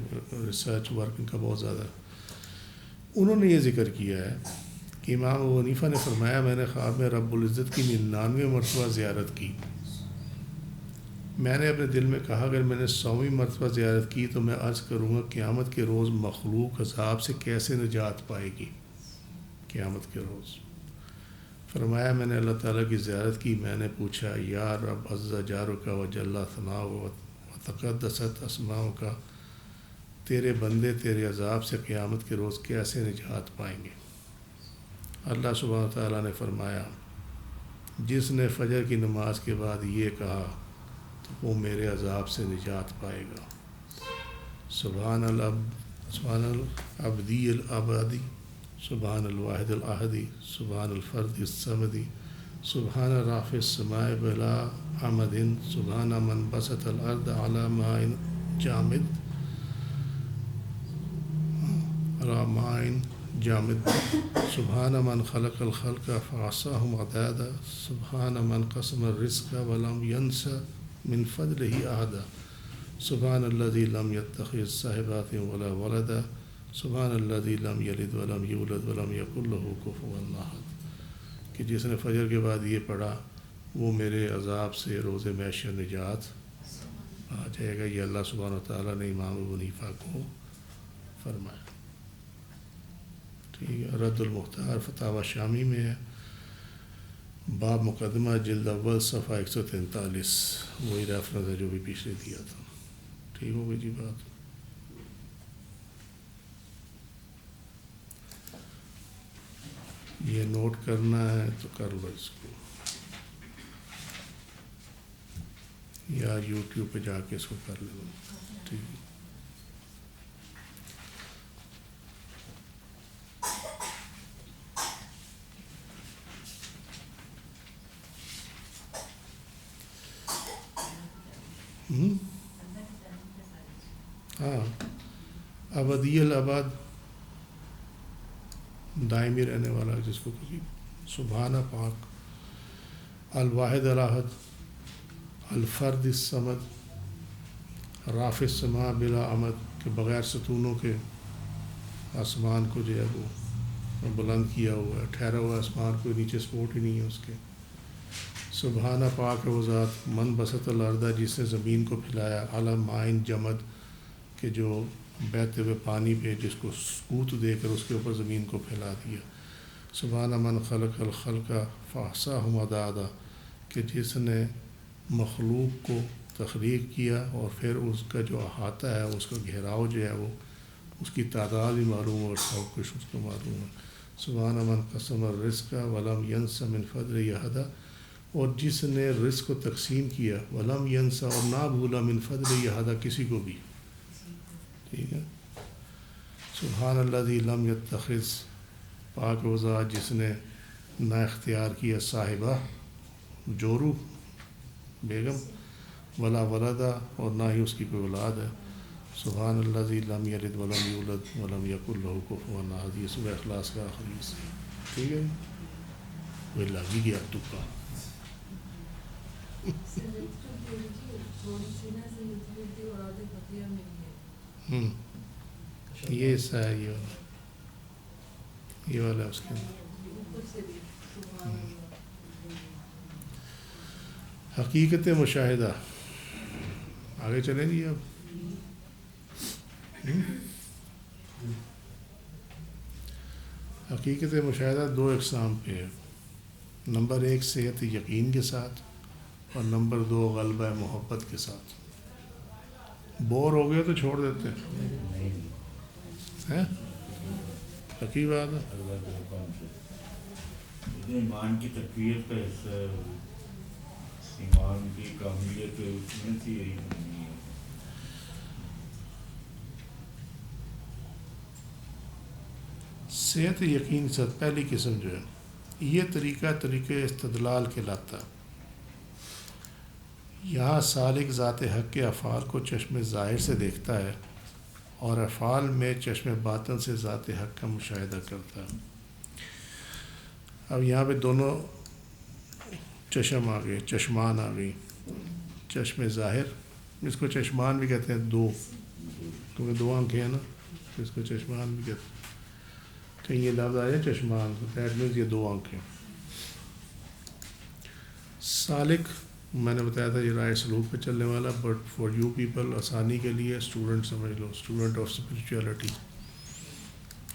ریسرچ ورک ان کا بہت زیادہ ہے۔ انہوں نے یہ ذکر کیا ہے کہ امام ابو حنیفہ نے فرمایا، میں نے خواب میں رب العزت کی 99 مرتبہ زیارت کی۔ میں نے اپنے دل میں کہا اگر میں نے 100ویں مرتبہ زیارت کی تو میں عرض کروں گا قیامت کے روز مخلوق عذاب سے کیسے نجات پائے گی قیامت کے روز۔ فرمایا میں نے اللہ تعالیٰ کی زیارت کی، میں نے پوچھا یا رب عز جارک و جل ثناؤک و تقدست اسماؤک، تیرے بندے تیرے عذاب سے قیامت کے روز کیسے نجات پائیں گے؟ اللہ سبحانہ تعالیٰ نے فرمایا جس نے فجر کی نماز کے بعد یہ کہا تو وہ میرے عذاب سے نجات پائے گا۔ سبحان العبدی العبادی، سبحان الواحد الاحدی، سبحان الفرد الصمدی، سبحان رافع السماء بلا عمد، سبحان من بسط الارض علی ماء جامد جامد، سبحان من خلق الخلق فعصاهم عدادا، سبحان من قسم الرزق ولم ينس من فضله احدا، سبحان الذی لم یتخذ صاحبات ولا ولدا سبحان الذی لم یلد ولم یولد ولم یکن لہ کفوا احد، کہ جس نے فجر کے بعد یہ پڑھا وہ میرے عذاب سے روز محشر نجات آ جائے گا۔ یہ اللہ سبحانہ و تعالیٰ نے امام ابو حنیفہ کو فرمایا۔ ٹھیک ہے، رد المختار فتاوی شامی میں ہے، باب مقدمہ جلد اول صفحہ 143، وہی ریفرنس ہے جو بھی پچھلے دیا تھا۔ ٹھیک ہو گئی جی بات؟ یہ نوٹ کرنا ہے تو کر لو اس کو، یا یوٹیوب پہ جا کے اس کو کر لو۔ ٹھیک ہے، ہاں، ابدی الاباد، دائمی رہنے والا جس کو کبھی، سبحانہ پاک، الواحد الاحد، الفرد الصمد، رافع السماء بلا عمد، کہ بغیر ستونوں کے آسمان کو جو ہے وہ بلند کیا ہوا ہے، ٹھہرا ہوا آسمان کو، نیچے سپورٹ ہی نہیں ہے اس کے۔ سبحانہ پاک ہے وہ ذات، من بسط الارض، جس نے زمین کو پھیلایا، علی مائن جمد، کہ جو بہتے ہوئے پانی پہ جس کو سکوت دے کر اس کے اوپر زمین کو پھیلا دیا۔ سبحانہ من خلق الخلق فاحصاہم عدادا، کہ جس نے مخلوق کو تخلیق کیا اور پھر اس کا جو احاطہ ہے، اس کا گھیراؤ جو ہے وہ اس کی تعداد بھی معلوم ہے اور سب کچھ اس کو معلوم ہے۔ سبحانہ من قسم الرزق ولم ینس من فضل احد، اور جس نے رزق کو تقسیم کیا، ولم ینس، اور نہ بھولا، من فضل احد، کسی کو بھی۔ ٹھیک ہے، سبحان الذی لم یتخذ، پاک وہ ذات جس نے نہ اختیار کیا صاحبہ جورو بیگم، ولا ولدا، اور نہ ہی اس کی کوئی اولاد ہے۔ سبحان الذی لم یلد ولم یولد ولم یکن لہ کفوا احد، یہ سورہ اخلاص کا آخری حصہ ہے۔ ٹھیک ہے، وہ لگ ہی گیا تکا۔ یہ حصہ ہے، یہ والا اس کے اندر۔ حقیقت مشاہدہ، آگے چلیں جی اب۔ حقیقت مشاہدہ دو اقسام پہ ہے، نمبر ایک صحت یقین کے ساتھ، اور نمبر دو غلبہ محبت کے ساتھ۔ بور ہو گیا تو چھوڑ دیتے ہیں، حقیقی بات ہے۔ اللہ کے حکم سے ایمان کی تقویت کا حصہ ہے، ایمان کی کامیت اس میں سے یہی نہیں ہے۔ صحت یقین کے ساتھ پہلی قسم جو ہے، یہ طریقہ استدلال کہلاتا ہے۔ یہاں سالک ذات حق کے افعال کو چشم ظاہر سے دیکھتا ہے اور افعال میں چشم باطن سے ذات حق کا مشاہدہ کرتا ہے۔ اب یہاں پہ دونوں چشم آ گئے، چشمان آ گئی۔ چشم ظاہر، اس کو چشمان بھی کہتے ہیں، دو، کیونکہ دو آنکھیں ہیں نا، اس کو چشمان بھی کہتے ہیں۔ کہیں یہ لفظ آیا چشمان، دیٹ مینس یہ دو آنکھیں۔ سالک میں نے بتایا تھا یہ رائے سلوک پہ چلنے والا، بٹ فار یو پیپل آسانی کے لیے اسٹوڈنٹ سمجھ لو، اسٹوڈنٹ آف اسپریچولیٹی۔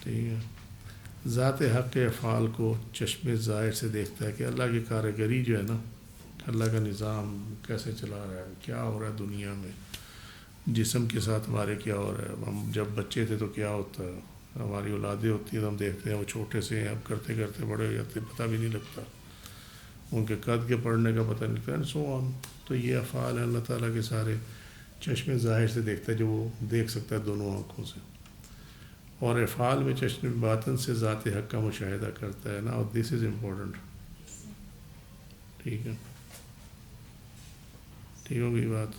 ٹھیک ہے، ذات حق کے افعال کو چشم ظاہر سے دیکھتا ہے کہ اللہ کی کارگری جو ہے نا، اللہ کا نظام کیسے چلا رہا ہے، کیا ہو رہا ہے دنیا میں، جسم کے ساتھ ہمارے کیا ہو رہا ہے، ہم جب بچے تھے تو کیا ہوتا ہے، ہماری اولادیں ہوتی ہیں تو ہم دیکھتے ہیں وہ چھوٹے سے ہیں، اب کرتے کرتے بڑے ہو جاتے ہیں، پتہ بھی نہیں لگتا، ان کے قد کے پڑھنے کا پتہ نہیں لگتا، اینڈ سو آن۔ تو یہ افعال ہیں اللہ تعالیٰ کے سارے چشم ظاہر سے دیکھتا ہے، جو وہ دیکھ سکتا ہے دونوں آنکھوں سے، اور افعال میں چشم باطن سے ذات حق کا مشاہدہ کرتا ہے نا، اور دس از امپورٹنٹ۔ ٹھیک ہے، ٹھیک ہو گئی بات؟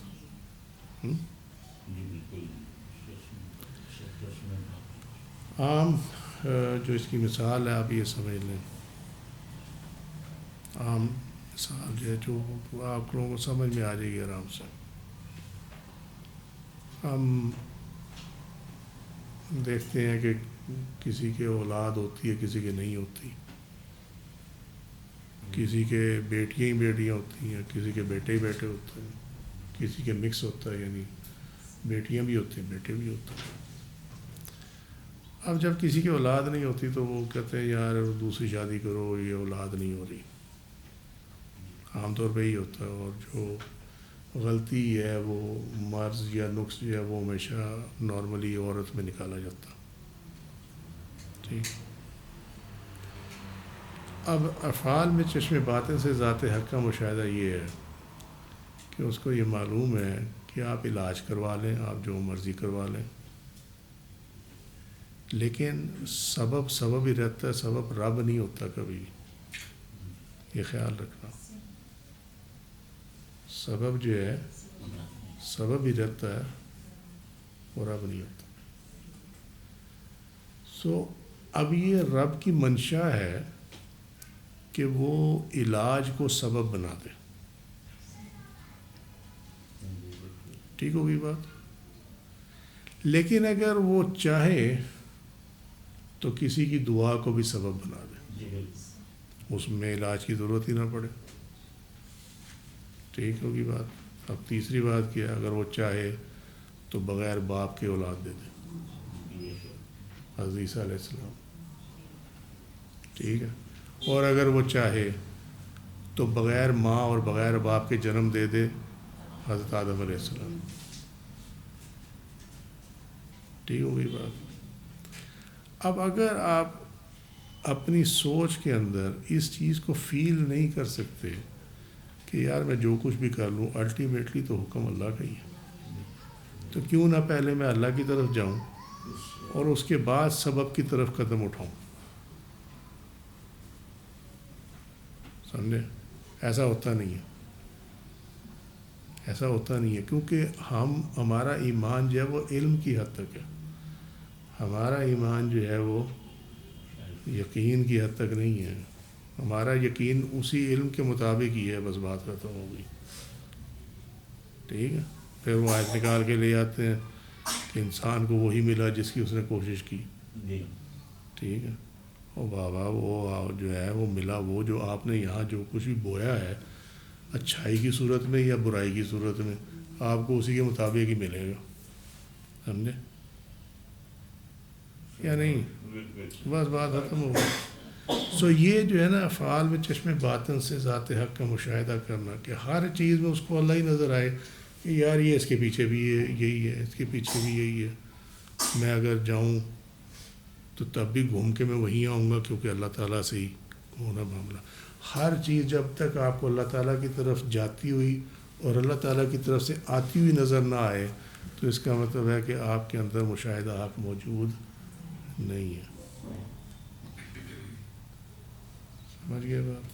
جی بالکل۔ عام جو اس کی مثال ہے آپ یہ سمجھ لیں، عام مثال جو ہے جو آپ لوگوں کو سمجھ میں آ جائے گی آرام سے۔ ہم دیکھتے ہیں کہ کسی کے اولاد ہوتی ہے، کسی کے نہیں ہوتی، کسی کے بیٹیاں ہی بیٹیاں ہوتی ہیں، کسی کے بیٹے ہی بیٹے ہوتے ہیں، کسی کے مکس ہوتا ہے، یعنی بیٹیاں بھی ہوتی ہیں بیٹے بھی ہوتے ہیں۔ اب جب کسی کی اولاد نہیں ہوتی تو وہ کہتے ہیں یار دوسری شادی کرو، یہ اولاد نہیں ہو رہی، عام طور پہ ہی ہوتا ہے۔ اور جو غلطی ہے وہ مرض یا نقص جو ہے وہ ہمیشہ نارملی عورت میں نکالا جاتا۔ ٹھیک، اب افعال میں چشم باطن سے ذات حق کا مشاہدہ یہ ہے کہ اس کو یہ معلوم ہے کہ آپ علاج کروا لیں، آپ جو مرضی کروا لیں، لیکن سبب ہی رہتا ہے، سبب رب نہیں ہوتا کبھی، یہ خیال رکھنا۔ سبب جو ہے سبب ہی رہتا ہے، وہ رب نہیں ہوتا۔ اب یہ رب کی منشا ہے کہ وہ علاج کو سبب بنا دے۔ ٹھیک ہوگی بات؟ لیکن اگر وہ چاہے تو کسی کی دعا کو بھی سبب بنا دے، اس میں علاج کی ضرورت ہی نہ پڑے۔ ٹھیک ہوگی بات؟ اب تیسری بات کیا، اگر وہ چاہے تو بغیر باپ کے اولاد دے دے، حضرت عیسیٰ علیہ السلام۔ ٹھیک ہے، اور اگر وہ چاہے تو بغیر ماں اور بغیر باپ کے جنم دے دے، حضرت آدم علیہ السلام۔ ٹھیک ہوگی بات؟ اب اگر آپ اپنی سوچ کے اندر اس چیز کو فیل نہیں کر سکتے کہ یار میں جو کچھ بھی کر لوں الٹیمیٹلی تو حکم اللہ کا ہی ہے، تو کیوں نہ پہلے میں اللہ کی طرف جاؤں اور اس کے بعد سبب کی طرف قدم اٹھاؤں۔ سمجھے؟ ایسا ہوتا نہیں ہے، ایسا ہوتا نہیں ہے، کیونکہ ہمارا ایمان جو ہے وہ علم کی حد تک ہے، ہمارا ایمان جو ہے وہ یقین کی حد تک نہیں ہے، ہمارا یقین اسی علم کے مطابق ہی ہے، بس بات ختم ہو گئی۔ ٹھیک ہے، پھر وہ آیت نکال کے لے آتے ہیں کہ انسان کو وہی ملا جس کی اس نے کوشش کی۔ ٹھیک ہے، اور بابا وہ جو ہے وہ ملا، وہ جو آپ نے یہاں جو کچھ بھی بویا ہے اچھائی کی صورت میں یا برائی کی صورت میں، آپ کو اسی کے مطابق ہی ملے گا۔ سمجھے یا نہیں؟ بس بات ختم ہو گئی۔ یہ جو ہے نا افعال میں چشم باطن سے ذات حق کا مشاہدہ کرنا، کہ ہر چیز میں اس کو اللہ ہی نظر آئے کہ یار یہ اس کے پیچھے بھی یہی ہے، اس کے پیچھے بھی یہی ہے، میں اگر جاؤں تو تب بھی گھوم کے میں وہیں آؤں گا، کیونکہ اللہ تعالیٰ سے ہی ہونا معاملہ۔ ہر چیز جب تک آپ کو اللہ تعالیٰ کی طرف جاتی ہوئی اور اللہ تعالیٰ کی طرف سے آتی ہوئی نظر نہ آئے تو اس کا مطلب ہے کہ آپ کے اندر مشاہدہ حق موجود نہیں ہے۔ سمجھ گئے بات؟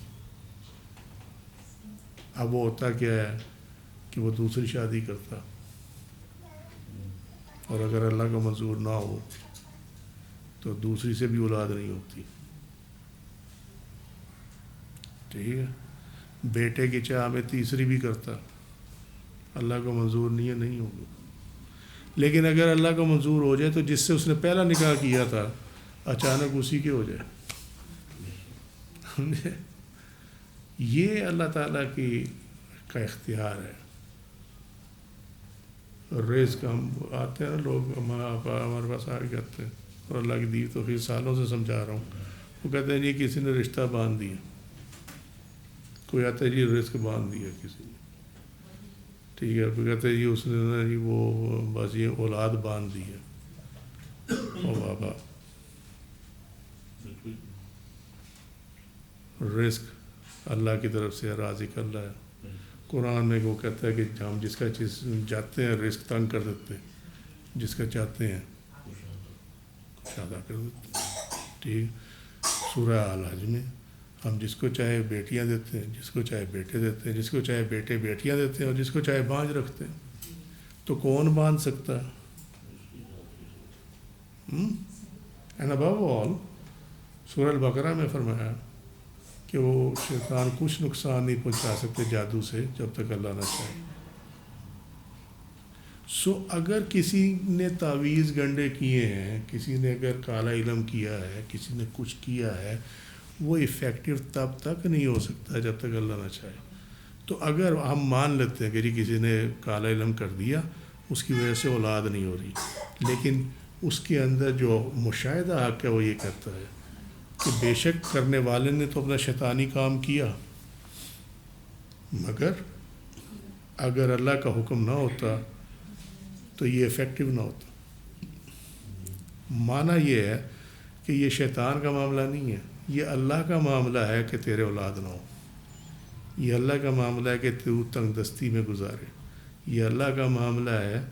اب وہ ہوتا کیا ہے کہ وہ دوسری شادی کرتا، اور اگر اللہ کا منظور نہ ہو تو دوسری سے بھی اولاد نہیں ہوتی۔ ٹھیک ہے، بیٹے کی چاہ میں تیسری بھی کرتا، اللہ کا منظور نہیں ہوگا۔ لیکن اگر اللہ کا منظور ہو جائے تو جس سے اس نے پہلا نکاح کیا تھا اچانک اسی کے ہو جائے۔ یہ اللہ تعالیٰ کا اختیار ہے۔ رزق ہم آتے ہیں نا لوگ ہمارے پاس آ کے کہتے ہیں، اور اللہ کی دی تو پھر سالوں سے سمجھا رہا ہوں، وہ کہتے ہیں جی کسی نے رشتہ باندھ دیا، کوئی آتا ہے جی رزق باندھ دیا کسی نے، ٹھیک ہے، کوئی کہتے ہیں جی اس نے جی وہ بس یہ اولاد باندھ دی ہے۔ او بابا، رزق اللہ کی طرف سے، رازق اللہ ہے۔ قرآن میں وہ کہتا ہے کہ ہم جس کا چیز جاتے ہیں رزق تنگ کر دیتے ہیں، جس کا چاہتے ہیں شادہ کر دیتے ہیں۔ ٹھیک، سورہ الحج میں ہم جس کو چاہے بیٹیاں دیتے ہیں، جس کو چاہے بیٹے دیتے ہیں، جس کو چاہے بیٹے بیٹیاں دیتے ہیں، اور جس کو چاہے بانجھ رکھتے ہیں۔ تو کون باندھ سکتا ہے؟ اینڈ ابو آل سورہ البقرہ میں فرمایا کہ وہ شیطان کچھ نقصان نہیں پہنچا سکتے جادو سے جب تک اللہ نہ چاہے۔ اگر کسی نے تعویذ گنڈے کیے ہیں، کسی نے اگر کالا علم کیا ہے، کسی نے کچھ کیا ہے، وہ افیکٹو تب تک نہیں ہو سکتا جب تک اللہ نہ چاہے. تو اگر ہم مان لیتے ہیں کہ جی کسی نے کالا علم کر دیا، اس کی وجہ سے اولاد نہیں ہو رہی، لیکن اس کے اندر جو مشاہدہ حق ہے وہ یہ کہتا ہے کہ بے شک کرنے والے نے تو اپنا شیطانی کام کیا، مگر اگر اللہ کا حکم نہ ہوتا تو یہ افیکٹو نہ ہوتا. معنی یہ ہے کہ یہ شیطان کا معاملہ نہیں ہے، یہ اللہ کا معاملہ ہے کہ تیرے اولاد نہ ہو. یہ اللہ کا معاملہ ہے کہ تو تنگ دستی میں گزارے. یہ اللہ کا معاملہ ہے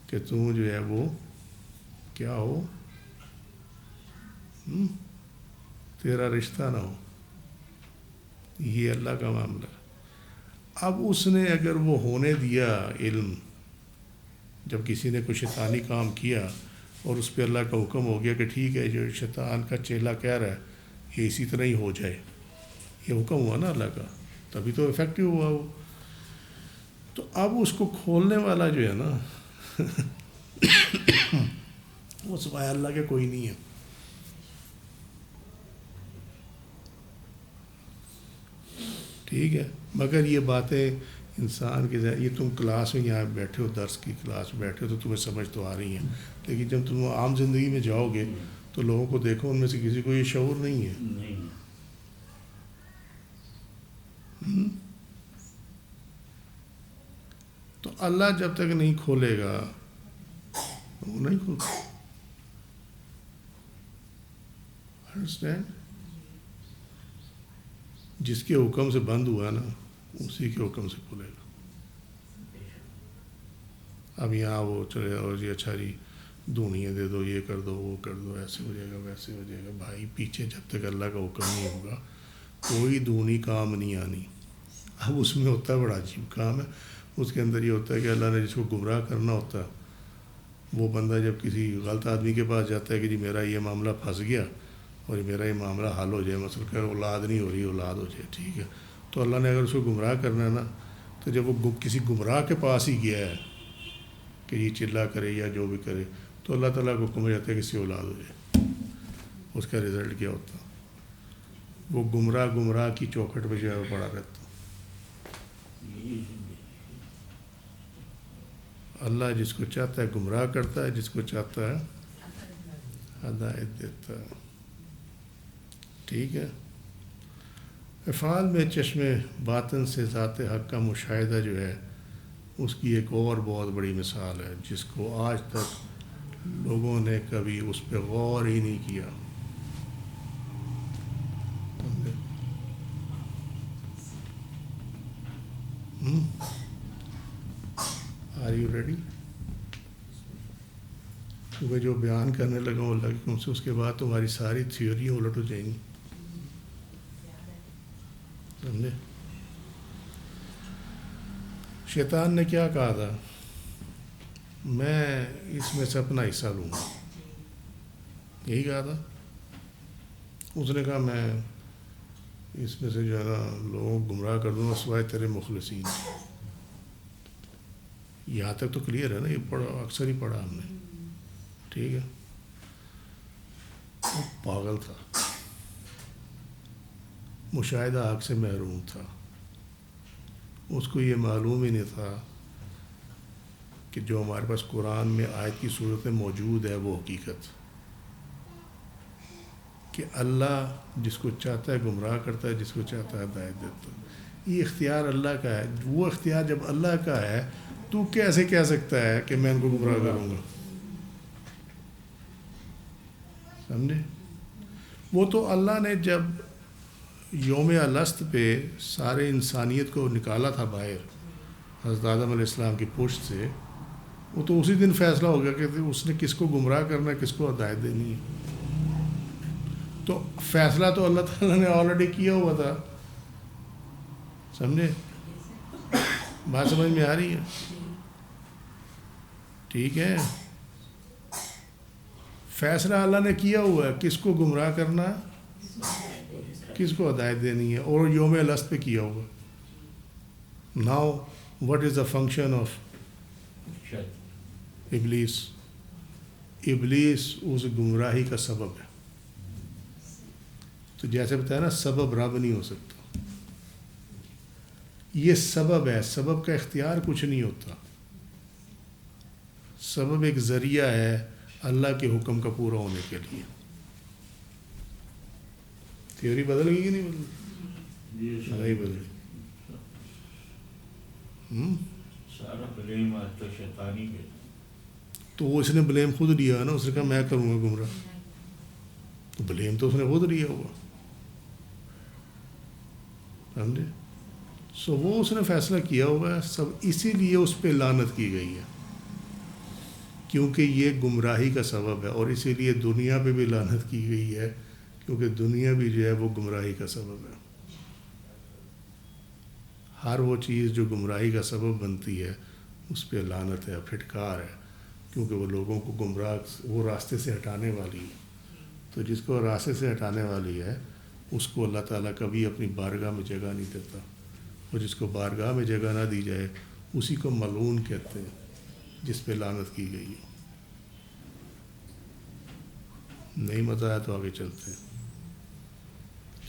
کہ تو جو ہے وہ کیا ہو، تیرا رشتہ نہ ہو. یہ اللہ کا معاملہ ہے. اب اس نے اگر وہ ہونے دیا علم، جب کسی نے کوئی شیطانی کام کیا اور اس پہ اللہ کا حکم ہو گیا کہ ٹھیک ہے جو شیطان کا چیلا کہہ رہا ہے یہ اسی طرح ہی ہو جائے، یہ حکم ہوا نا اللہ کا، تبھی تو افیکٹو ہوا وہ. تو اب اس کو کھولنے والا جو ہے نا وہ سوائے اللہ کے کوئی نہیں ہے. ٹھیک ہے، مگر یہ باتیں انسان کے یہ تم کلاس میں یہاں بیٹھے ہو، درس کی کلاس میں بیٹھے ہو تو تمہیں سمجھ تو آ رہی ہیں، لیکن جب تم عام زندگی میں جاؤ گے تو لوگوں کو دیکھو ان میں سے کسی کو یہ شعور نہیں ہے. تو اللہ جب تک نہیں کھولے گا وہ نہیں کھولتا. انڈرسٹینڈ؟ جس کے حکم سے بند ہوا نا اسی کے حکم سے کھولے گا. اب یہاں وہ چلے اور جی اچھا جی دونیاں دے دو، یہ کر دو، وہ کر دو، ایسے ہو جائے گا، ویسے ہو جائے گا. بھائی پیچھے جب تک اللہ کا حکم نہیں ہوگا کوئی دونی کام نہیں آنی. اب اس میں ہوتا ہے بڑا عجیب کام ہے. اس کے اندر یہ ہوتا ہے کہ اللہ نے جس کو گمراہ کرنا ہوتا ہے وہ بندہ جب کسی غلط آدمی کے پاس جاتا ہے کہ جی میرا یہ معاملہ پھنس گیا اور میرا یہ معاملہ حل ہو جائے، مثلا کہ اولاد نہیں ہو رہی، اولاد ہو جائے، ٹھیک ہے. تو اللہ نے اگر اس کو گمراہ کرنا ہے نا تو جب وہ کسی گمراہ کے پاس ہی گیا ہے کہ یہ چلا کرے یا جو بھی کرے تو اللہ تعالیٰ کو حکم ہو جاتا ہے کہ اس کی اولاد ہو جائے. اس کا رزلٹ کیا ہوتا؟ وہ گمراہ کی چوکھٹ پہ جو ہے وہ پڑا رہتا. اللہ جس کو چاہتا ہے گمراہ کرتا ہے، جس کو چاہتا ہے ہدایت دیتا ہے. ٹھیک ہے. افعال میں چشم باطن سے ذات حق کا مشاہدہ جو ہے اس کی ایک اور بہت بڑی مثال ہے جس کو آج تک لوگوں نے کبھی اس پہ غور ہی نہیں کیا. Are you ready? کیونکہ جو بیان کرنے لگا ہوں اللہ کے حکم سے اس کے بعد تمہاری ساری تھیوریاں الٹ ہو جائیں گی. سمجھے؟ شیطان نے کیا کہا تھا؟ میں اس میں سے اپنا حصہ لوں گا، یہی کہا تھا. اس نے کہا میں اس میں سے جو ہے نا لوگوں کو گمراہ کر دوں گا سوائے تیرے مخلصین. یہاں تک تو کلیئر ہے نا، یہ پڑھا اکثر ہی پڑھا ہم نے. ٹھیک ہے. وہ پاگل تھا، مشاہدہ حق سے محروم تھا. اس کو یہ معلوم ہی نہیں تھا کہ جو ہمارے پاس قرآن میں آیت کی صورت میں موجود ہے وہ حقیقت، کہ اللہ جس کو چاہتا ہے گمراہ کرتا ہے، جس کو چاہتا ہے ہدایت دیتا ہے. یہ اختیار اللہ کا ہے. وہ اختیار جب اللہ کا ہے تو کیسے کہہ سکتا ہے کہ میں ان کو گمراہ کروں گا؟ سمجھے؟ وہ تو اللہ نے جب یوم الست پہ سارے انسانیت کو نکالا تھا باہر حضرت آدم علیہ السلام کی پشت سے، وہ تو اسی دن فیصلہ ہو گیا کہ اس نے کس کو گمراہ کرنا ہے، کس کو ہدایت دینی ہے. تو فیصلہ تو اللہ تعالیٰ نے آلریڈی کیا ہوا تھا. سمجھے؟ بات سمجھ میں آ رہی ہے؟ ٹھیک ہے. فیصلہ اللہ نے کیا ہوا ہے کس کو گمراہ کرنا ہے، کس کو ہدایت دینی ہے، اور یوم الست پہ کیا ہوا. Now what is the function of ابلیس اس گمراہی کا سبب ہے. تو جیسے بتایا نا سبب رب نہیں ہو سکتا. یہ سبب ہے، سبب کا اختیار کچھ نہیں ہوتا. سبب ایک ذریعہ ہے اللہ کے حکم کا پورا ہونے کے لیے. تھیوری بدل گئی کہ نہیں بدلی؟ نہیں بدلی. سارا بلیم آج تو شیطانی کے. تو اس نے بلیم خود لیا نا، اس نے کہا میں کروں گا گمراہ. تو بلیم تو اس نے خود لیا ہوگا، سمجھے؟ سو وہ اس نے فیصلہ کیا ہوا ہے سب، اسی لیے اس پہ لعنت کی گئی ہے کیونکہ یہ گمراہی کا سبب ہے. اور اسی لیے دنیا پہ بھی لعنت کی گئی ہے کیونکہ دنیا بھی جو ہے وہ گمراہی کا سبب ہے. ہر وہ چیز جو گمراہی کا سبب بنتی ہے اس پہ لعنت ہے، پھٹکار ہے، کیونکہ وہ لوگوں کو گمراہ، وہ راستے سے ہٹانے والی ہے. تو جس کو راستے سے ہٹانے والی ہے اس کو اللہ تعالیٰ کبھی اپنی بارگاہ میں جگہ نہیں دیتا. اور جس کو بارگاہ میں جگہ نہ دی جائے اسی کو ملعون کہتے ہیں، جس پہ لعنت کی گئی ہے. نہیں مزہ آیا تو آگے چلتے ہیں،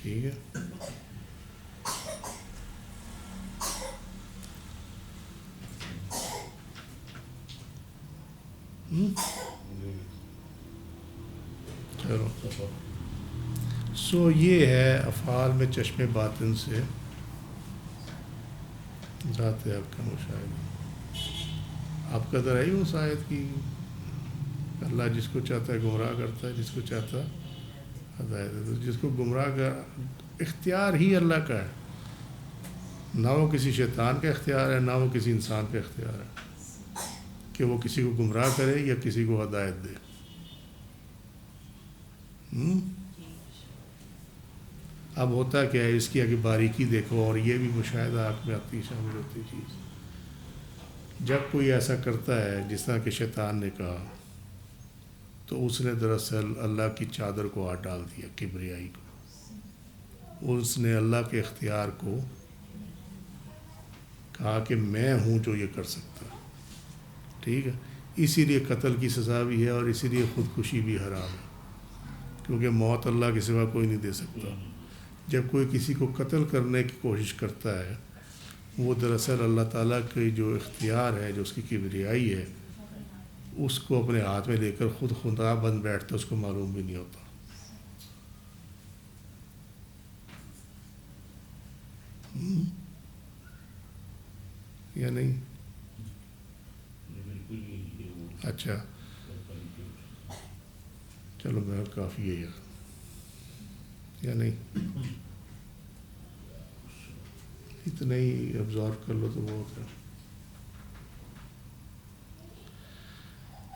ٹھیک ہے؟ چلو. سو یہ ہے افعال میں چشم باطن سے ذات حق کا مشاہدہ. آپ کا ذرا ہی اس آیت کی اللہ جس کو چاہتا ہے گمراہ کرتا ہے، جس کو چاہتا ہے ہدایت دیتا ہے. جس کو گمراہ کا اختیار ہی اللہ کا ہے، نہ وہ کسی شیطان کا اختیار ہے نہ وہ کسی انسان کا اختیار ہے کہ وہ کسی کو گمراہ کرے یا کسی کو ہدایت دے. اب ہوتا کیا ہے، اس کی آگے باریکی دیکھو، اور یہ بھی مشاہدہ آنکھ میں آتی شامل ہوتی چیز. جب کوئی ایسا کرتا ہے جس طرح کہ شیطان نے کہا، تو اس نے دراصل اللہ کی چادر کو ہاتھ ڈال دیا، کبریائی کو. اس نے اللہ کے اختیار کو کہا کہ میں ہوں جو یہ کر سکتا. ٹھیک ہے؟ اسی لیے قتل کی سزا بھی ہے اور اسی لیے خودکشی بھی حرام ہے، کیونکہ موت اللہ کے سوا کوئی نہیں دے سکتا. جب کوئی کسی کو قتل کرنے کی کوشش کرتا ہے وہ دراصل اللہ تعالیٰ کے جو اختیار ہے، جو اس کی کبریائی ہے، اس کو اپنے ہاتھ میں لے کر خود خدا بن بیٹھتا، اس کو معلوم بھی نہیں ہوتا. یا نہیں؟ اچھا چلو میں کافی ہے یار، یا نہیں؟ اتنا ہی ابزارو کر لو تو بہت ہے.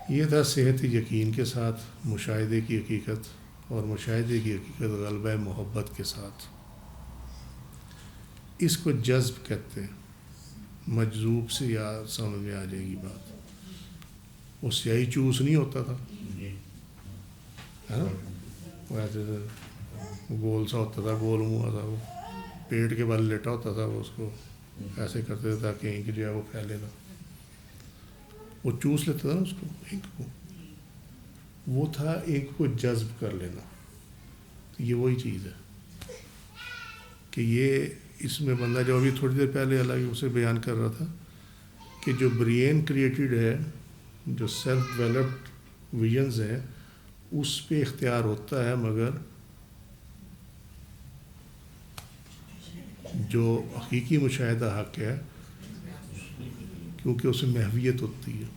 یہ تھا صحت یقین کے ساتھ مشاہدے کی حقیقت، اور مشاہدے کی حقیقت غلبہ محبت کے ساتھ. اس کو جذب کہتے ہیں. مجذوب سے یا سمجھ میں آ جائے گی بات. وہ سیاہی چوس نہیں ہوتا تھا، ہے نا؟ وہ ایسے گول سا ہوتا تھا، گول منہ تھا، وہ پیٹ کے بل لیٹا ہوتا تھا، وہ اس کو ایسے کرتے تھے تاکہ انک جو ہے وہ پھیلے نہ. وہ چوس لیتا تھا نا اس کو، انک کو. وہ تھا انک کو جذب کر لینا. یہ وہی چیز ہے کہ یہ اس میں بندہ جو ابھی تھوڑی دیر پہلے اللہ اسے بیان کر رہا تھا کہ جو برین کریٹڈ ہے، جو سیلف ڈیولپڈ ویژنز ہیں، اس پہ اختیار ہوتا ہے، مگر جو حقیقی مشاہدہ حق ہے کیونکہ اس میں محویت ہوتی ہے.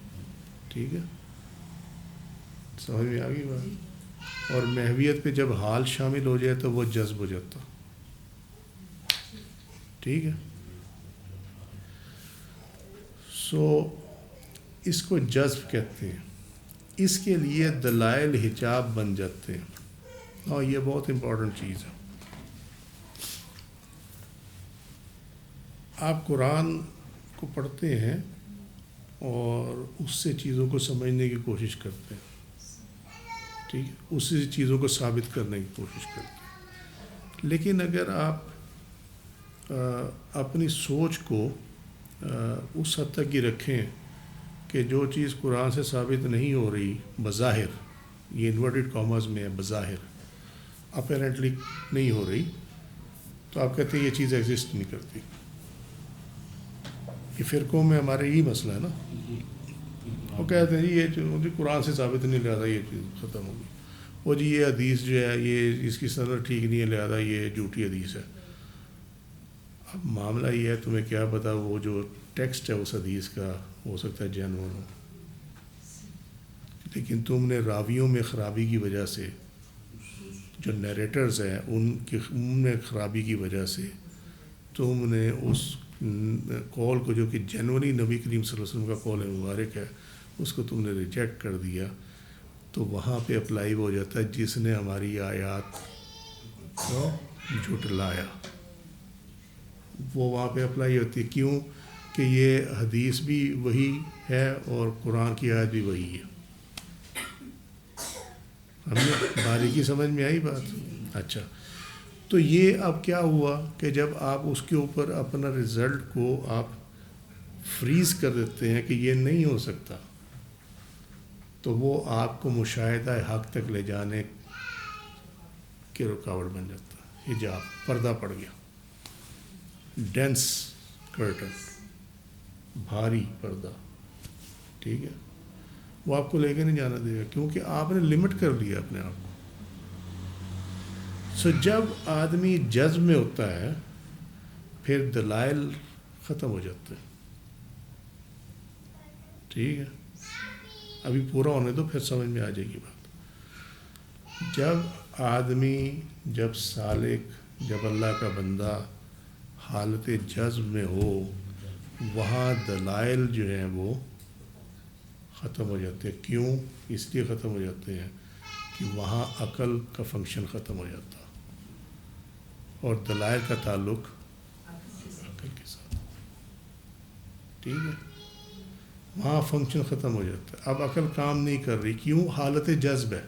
ٹھیک ہے؟ سمجھ میں آ گئی بات؟ اور محویت پہ جب حال شامل ہو جائے تو وہ جذب ہو جاتا. ٹھیک ہے؟ سو اس کو جذب کہتے ہیں. اس کے لیے دلائل حجاب بن جاتے ہیں، اور یہ بہت امپورٹنٹ چیز ہے. آپ قرآن کو پڑھتے ہیں اور اس سے چیزوں کو سمجھنے کی کوشش کرتے ہیں. ٹھیک ہے؟ اسی چیزوں کو ثابت کرنے کی کوشش کرتے ہیں. لیکن اگر آپ اپنی سوچ کو اس حد تک ہی رکھیں کہ جو چیز قرآن سے ثابت نہیں ہو رہی بظاہر، یہ انورٹڈ کاماز میں ہے بظاہر، اپیرنٹلی نہیں ہو رہی، تو آپ کہتے ہیں یہ چیز ایگزسٹ نہیں کرتی. یہ فرقوں میں ہمارے یہی مسئلہ ہے نا. وہ کہتے ہیں جی یہ جی قرآن سے ثابت نہیں، لہٰذا یہ چیز ختم ہوگی. وہ جی یہ حدیث جو ہے یہ اس کی سند ٹھیک نہیں ہے، لہٰذا یہ جھوٹی حدیث ہے. اب معاملہ یہ ہے، تمہیں کیا پتا وہ جو ٹیکسٹ ہے اس حدیث کا ہو سکتا ہے جینوئن ہو، لیکن تم نے راویوں میں خرابی کی وجہ سے، جو نیریٹرز ہیں ان میں خرابی کی وجہ سے تم نے اس قول کو جو کہ جینوئنلی نبی کریم صلی اللہ علیہ وسلم کا قول مبارک ہے اس کو تم نے ریجیکٹ کر دیا، تو وہاں پہ اپلائی ہو جاتا ہے جس نے ہماری آیات کو جھٹلایا، وہ وہاں پہ اپلائی ہوتی ہے. کیوں کہ یہ حدیث بھی وہی ہے اور قرآن کی آیت بھی وہی ہے. ہمیں باریکی سمجھ میں آئی بات؟ اچھا، تو یہ اب کیا ہوا کہ جب آپ اس کے اوپر اپنا رزلٹ کو آپ فریز کر دیتے ہیں کہ یہ نہیں ہو سکتا، تو وہ آپ کو مشاہدہ حق تک لے جانے کی رکاوٹ بن جاتا ہے. حجاب، پردہ پڑ گیا، ڈینس کرٹن، بھاری پردہ، ٹھیک ہے، وہ آپ کو لے کے نہیں جانا دے گا کیونکہ آپ نے لمٹ کر لیا اپنے آپ کو. سو جب آدمی جذب میں ہوتا ہے پھر دلائل ختم ہو جاتے ہیں. ٹھیک ہے، ابھی پورا ہونے دو پھر سمجھ میں آ جائے گی بات. جب آدمی، جب سالک، جب اللہ کا بندہ حالت جذب میں ہو، وہاں دلائل جو ہیں وہ ختم ہو جاتے ہیں. کیوں؟ اس لیے ختم ہو جاتے ہیں کہ وہاں عقل کا فنکشن ختم ہو جاتا ہے اور دلائل کا تعلق عقل کے ساتھ. ٹھیک ہے، وہاں فنکشن ختم ہو جاتا ہے. اب عقل کام نہیں کر رہی، کیوں؟ حالت جذب ہے.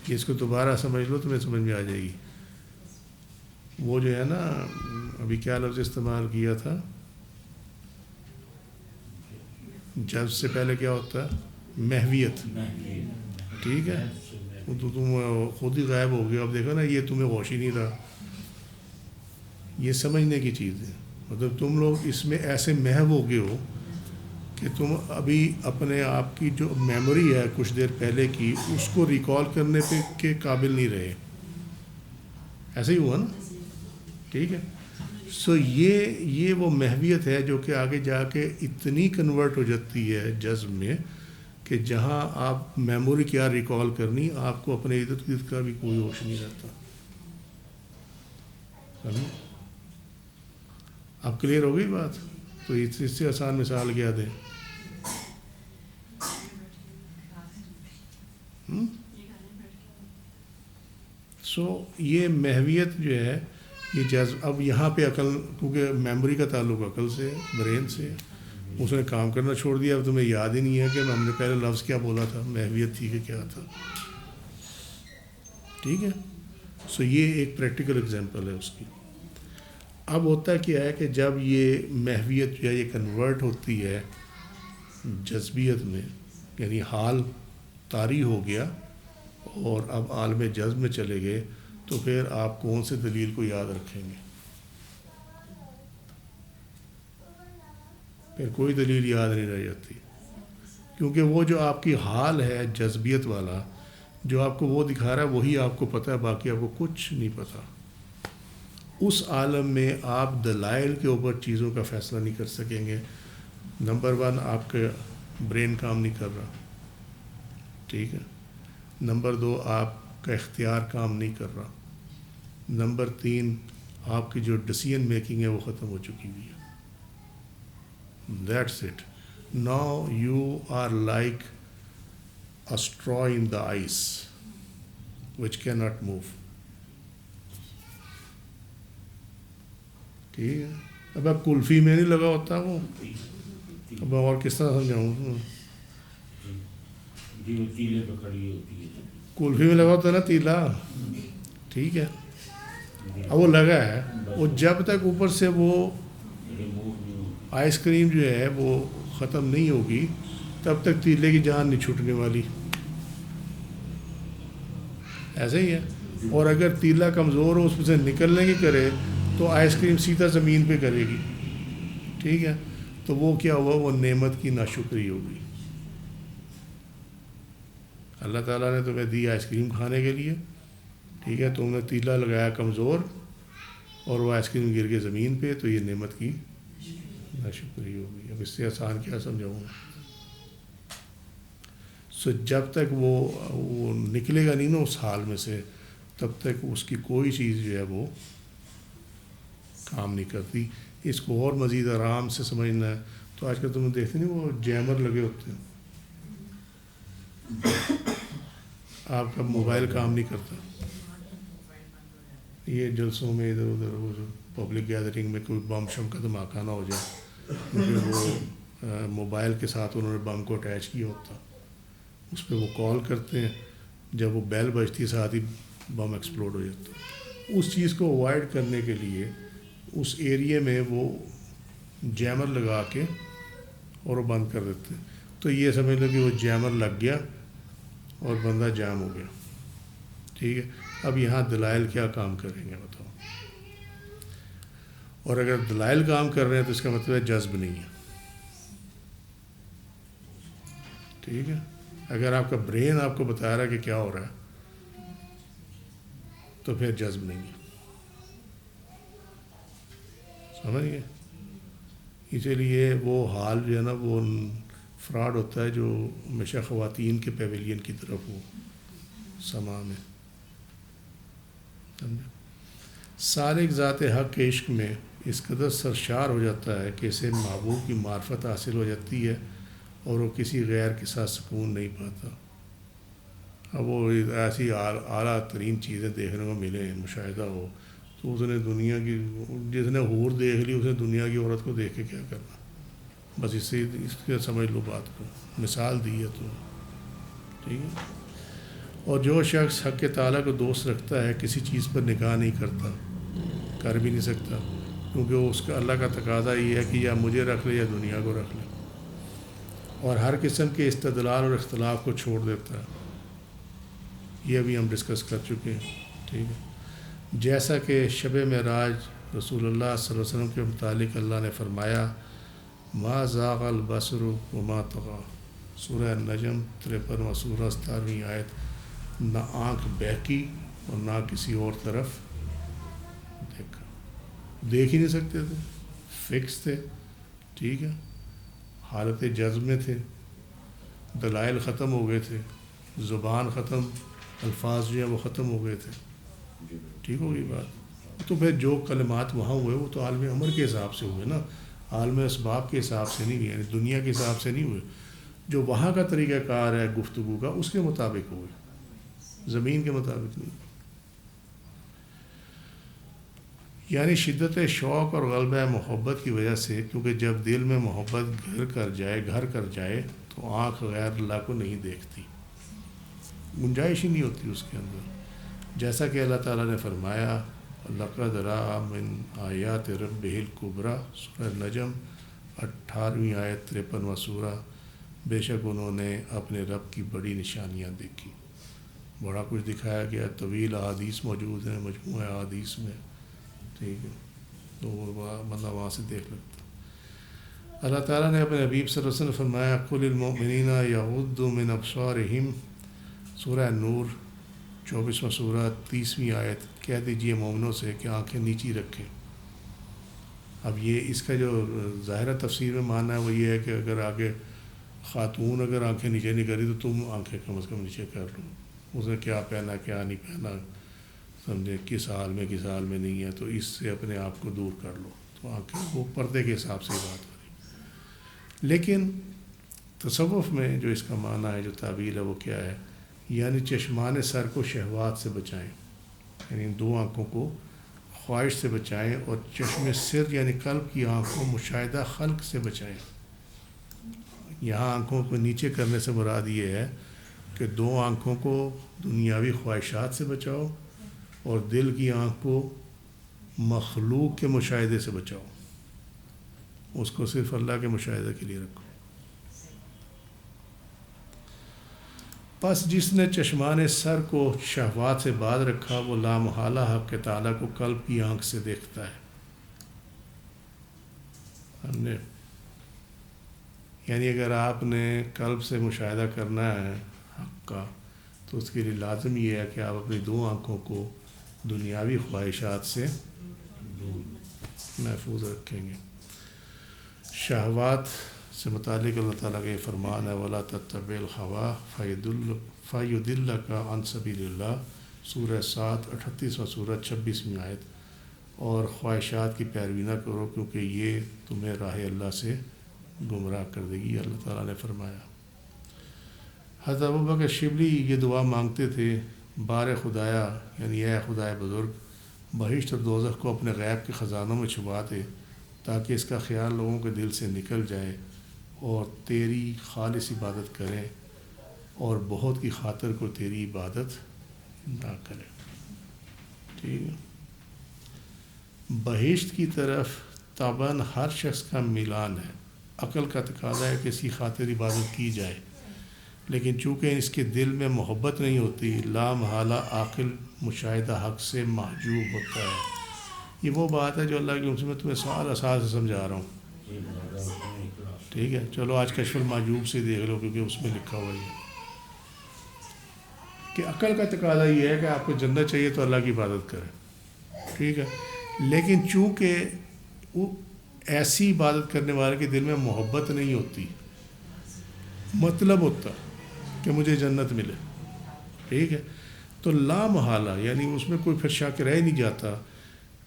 اس کو دوبارہ سمجھ لو تمہیں سمجھ میں آ جائے گی. وہ جو ہے نا، ابھی کیا لفظ استعمال کیا تھا؟ جذب سے پہلے کیا ہوتا ہے؟ محویت. ٹھیک ہے، تو تم خود ہی غائب ہو گیا. اب دیکھو نا، یہ تمہیں ہوش ہی نہیں رہا. یہ سمجھنے کی چیز ہے. مطلب تم لوگ اس میں ایسے محو ہو گئے ہو کہ تم ابھی اپنے آپ کی جو میموری ہے کچھ دیر پہلے کی، اس کو ریکال کرنے پہ کے قابل نہیں رہے. ایسا ہی ہوا نا؟ ٹھیک ہے. سو یہ وہ محویت ہے جو کہ آگے جا کے اتنی کنورٹ ہو جاتی ہے جذب میں کہ جہاں آپ میموری کیا ریکال کرنی، آپ کو اپنے ارد گرد کا بھی کوئی ہوش نہیں رہتا. اب کلیئر ہو گئی بات؟ تو اس سے آسان مثال کیا دیں؟ سو یہ محویت جو ہے، یہ جذب. اب یہاں پہ عقل، کیونکہ میموری کا تعلق عقل سے، برین سے، اس نے کام کرنا چھوڑ دیا. اب تمہیں یاد ہی نہیں ہے کہ ہم نے پہلے لفظ کیا بولا تھا، محویت تھی کہ کیا تھا. ٹھیک ہے. سو یہ ایک پریکٹیکل اگزامپل ہے اس کی. اب ہوتا کیا ہے کہ جب یہ محویت جو ہے یہ کنورٹ ہوتی ہے جذبیت میں، یعنی حال طاری ہو گیا اور اب عالم جذب میں چلے گئے، تو پھر آپ کون سے دلیل کو یاد رکھیں گے؟ پھر کوئی دلیل یاد نہیں رہ جاتی، کیونکہ وہ جو آپ کی حال ہے جذبیت والا، جو آپ کو وہ دکھا رہا ہے وہی آپ کو پتہ ہے، باقی آپ کو کچھ نہیں پتہ. اس عالم میں آپ دلائل کے اوپر چیزوں کا فیصلہ نہیں کر سکیں گے. نمبر 1، آپ کا برین کام نہیں کر رہا. ٹھیک ہے. نمبر 2، آپ کا اختیار کام نہیں کر رہا. نمبر 3، آپ کی جو ڈیسیژن میکنگ ہے وہ ختم ہو چکی ہوئی ہے. That's it. Now you are like a straw in the ice which cannot move. ٹھیک ہے. اب آپ کلفی میں نہیں لگا ہوتا وہ، اب اور کس طرح سمجھاؤں؟ کلفی میں لگا ہوتا ہے نا تیلا، ٹھیک ہے. اب وہ لگا ہے، وہ جب تک اوپر سے وہ آئس کریم جو ہے وہ ختم نہیں ہوگی تب تک تیلے کی جان نہیں چھوٹنے والی. ایسے ہی ہے. اور اگر تیلا کمزور ہو اس میں سے نکلنے کی کرے تو آئس کریم سیدھا زمین پہ کرے گی. ٹھیک ہے. تو وہ کیا ہوا, وہ نعمت کی ناشکری ہوگی. اللہ تعالیٰ نے تمہیں دی آئس کریم کھانے کے لیے, ٹھیک ہے, تم نے تیلا لگایا کمزور اور وہ آئس کریم گر کے زمین پہ, تو یہ نعمت کی ناشکری ہوگی. اب اس سے آسان کیا سمجھاؤں گا. سو جب تک وہ نکلے گا نہیں نا اس حال میں سے, تب تک اس کی کوئی چیز جو ہے وہ کام نہیں کرتی. اس کو اور مزید آرام سے سمجھنا ہے تو آج کل تم دیکھتے نہیں وہ جیمر لگے ہوتے ہیں, آپ کا موبائل کام نہیں کرتا. یہ جلسوں میں ادھر ادھر وہ پبلک گیدرنگ میں کوئی بم شم کا دھماکہ نہ ہو جائے, کیونکہ وہ موبائل کے ساتھ انہوں نے بم کو اٹیچ کیا ہوتا, اس پہ وہ کال کرتے ہیں, جب وہ بیل بجتی ہے ساتھ ہی بم ایکسپلوڈ ہو جاتا ہے. اس چیز کو اوائڈ کرنے کے لیے اس ایریے میں وہ جیمر لگا کے اور وہ بند کر دیتے ہیں. تو یہ سمجھ لو کہ وہ جیمر لگ گیا اور بندہ جام ہو گیا. ٹھیک ہے. اب یہاں دلائل کیا کام کریں گے بتاؤ. اور اگر دلائل کام کر رہے ہیں تو اس کا مطلب ہے جذب نہیں ہے. ٹھیک ہے. اگر آپ کا برین آپ کو بتا رہا ہے کہ کیا ہو رہا ہے تو پھر جذب نہیں ہے. سمجھ گئے. اسی لیے وہ حال جو ہے نا وہ فراڈ ہوتا ہے جو ہمیشہ خواتین کے پیویلین کی طرف ہو سما میں. سالک ذات حق کے عشق میں اس قدر سرشار ہو جاتا ہے کہ اسے محبوب کی معرفت حاصل ہو جاتی ہے اور وہ کسی غیر کے ساتھ سکون نہیں پاتا. اب وہ ایسی اعلیٰ ترین چیزیں دیکھنے کو ملیں, مشاہدہ ہو, تو اس نے دنیا کی, جس نے حور دیکھ لی اس نے دنیا کی عورت کو دیکھ کے کیا کرنا. بس اس کے سمجھ لو بات کو, مثال دی ہے تو. ٹھیک ہے. اور جو شخص حق تعالیٰ کو دوست رکھتا ہے کسی چیز پر نگاہ نہیں کرتا, کر بھی نہیں سکتا, کیونکہ اس کا اللہ کا تقاضا یہ ہے کہ یا مجھے رکھ لے یا دنیا کو رکھ لے, اور ہر قسم کے استدلال اور اختلاف کو چھوڑ دیتا ہے. یہ ابھی ہم ڈسکس کر چکے ہیں. ٹھیک ہے. جیسا کہ شب معراج رسول اللہ صلی اللہ علیہ وسلم کے متعلق اللہ نے فرمایا, ما زاغ البصر وما طغى, سورہ النجم 53واں سورہ 17ویں آیت. نہ آنکھ بہکی اور نہ کسی اور طرف دیکھا, دیکھ ہی نہیں سکتے تھے, فکس تھے. ٹھیک ہے. حالت جذب میں تھے, دلائل ختم ہو گئے تھے, زبان ختم, الفاظ جو ہیں وہ ختم ہو گئے تھے. ٹھیک ہوگی بات. تو پھر جو کلمات وہاں ہوئے وہ تو عالم امر کے حساب سے ہوئے نا, عالم اسباب کے حساب سے نہیں ہوئے, یعنی دنیا کے حساب سے نہیں ہوئے. جو وہاں کا طریقہ کار ہے گفتگو کا اس کے مطابق ہوئے, زمین کے مطابق نہیں. یعنی شدت شوق اور غلبہ محبت کی وجہ سے, کیونکہ جب دل میں محبت گھر کر جائے تو آنکھ غیر اللہ کو نہیں دیکھتی, گنجائش ہی نہیں ہوتی اس کے اندر. جیسا کہ اللہ تعالیٰ نے فرمایا, لقد رأى من آیات ربہ الکبریٰ, سورہ نجم 18ویں آیت 53واں سورہ, بے شک انہوں نے اپنے رب کی بڑی نشانیاں دیکھی. بڑا کچھ دکھایا گیا, طویل احادیث موجود ہیں مجموعہ احادیث میں. ٹھیک ہے. تو بندہ وہاں سے دیکھ لگتا. اللہ تعالیٰ نے اپنے حبیب صلی اللہ علیہ وسلم فرمایا, قل للمؤمنین یغضوا من ابصارہم, سورہ نور 24واں سورہ 30ویں آیت. کہہ دیجئے مومنوں سے کہ آنکھیں نیچی رکھیں. اب یہ اس کا جو ظاہرہ تفسیر میں ماننا ہے وہ یہ ہے کہ اگر آگے خاتون اگر آنکھیں نیچے نہیں کری تو تم آنکھیں کم از کم نیچے کر لو. اس نے کیا پہنا کیا نہیں پہنا, سمجھے, کس حال میں نہیں ہے, تو اس سے اپنے آپ کو دور کر لو. تو آنکھیں وہ پردے کے حساب سے بات ہو رہی. لیکن تصوف میں جو اس کا معنی ہے, جو تعبیر ہے, وہ کیا ہے, یعنی چشمان سر کو شہوات سے بچائیں, یعنی دو آنکھوں کو خواہش سے بچائیں, اور چشم سر یعنی قلب کی آنکھ کو مشاہدہ خلق سے بچائیں. یہاں آنکھوں کو نیچے کرنے سے مراد یہ ہے کہ دو آنکھوں کو دنیاوی خواہشات سے بچاؤ اور دل کی آنکھ کو مخلوق کے مشاہدے سے بچاؤ. اس کو صرف اللہ کے مشاہدہ کے لیے رکھو۔ پس جس نے چشمان سر کو شہوات سے باز رکھا وہ لامحالہ حق تعالیٰ کو قلب کی آنکھ سے دیکھتا ہے۔ ہم نے یعنی اگر آپ نے قلب سے مشاہدہ کرنا ہے حق کا تو اس کے لیے لازم یہ ہے کہ آپ اپنی دو آنکھوں کو دنیاوی خواہشات سے محفوظ رکھیں گے۔ شہوات سے متعلق اللہ تعالیٰ کا یہ فرمان ہے وَلَا تَتَّبِعِ الْهَوَىٰ فَيُضِلَّكَ عَنْ سَبِيلِ اللَّهِ سورہ 7 38واں سورہ 26ویں آیت۔ اور خواہشات کی پیروی نہ کرو کیونکہ یہ تمہیں راہ اللہ سے گمراہ کر دے گی، اللہ تعالیٰ نے فرمایا۔ حضرت ابوبکر شبلی یہ دعا مانگتے تھے بار خدایا یعنی اے خدائے بزرگ بہشت اور دوزخ کو اپنے غیب کے خزانوں میں چھپا دے تاکہ اس کا خیال لوگوں کے دل سے نکل جائے اور تیری خالص عبادت کریں اور بہت کی خاطر کو تیری عبادت نہ کریں۔ ٹھیک ہے، بہشت کی طرف طبعاً ہر شخص کا میلان ہے، عقل کا تقاضا ہے کہ اس کی خاطر عبادت کی جائے، لیکن چونکہ اس کے دل میں محبت نہیں ہوتی لامحالہ عاقل مشاہدہ حق سے محجوب ہوتا ہے۔ یہ وہ بات ہے جو اللہ کی میں تمہیں سوال اساس سے سمجھا رہا ہوں۔ ٹھیک ہے، چلو آج کشف المحجوب سے دیکھ لو کیونکہ اس میں لکھا ہوا ہے کہ عقل کا تقاضا یہ ہے کہ آپ کو جنت چاہیے تو اللہ کی عبادت کریں، ٹھیک ہے، لیکن چونکہ وہ ایسی عبادت کرنے والے کے دل میں محبت نہیں ہوتی، مطلب ہوتا کہ مجھے جنت ملے، ٹھیک ہے، تو لامحالہ یعنی اس میں کوئی پھر شک رہ نہیں جاتا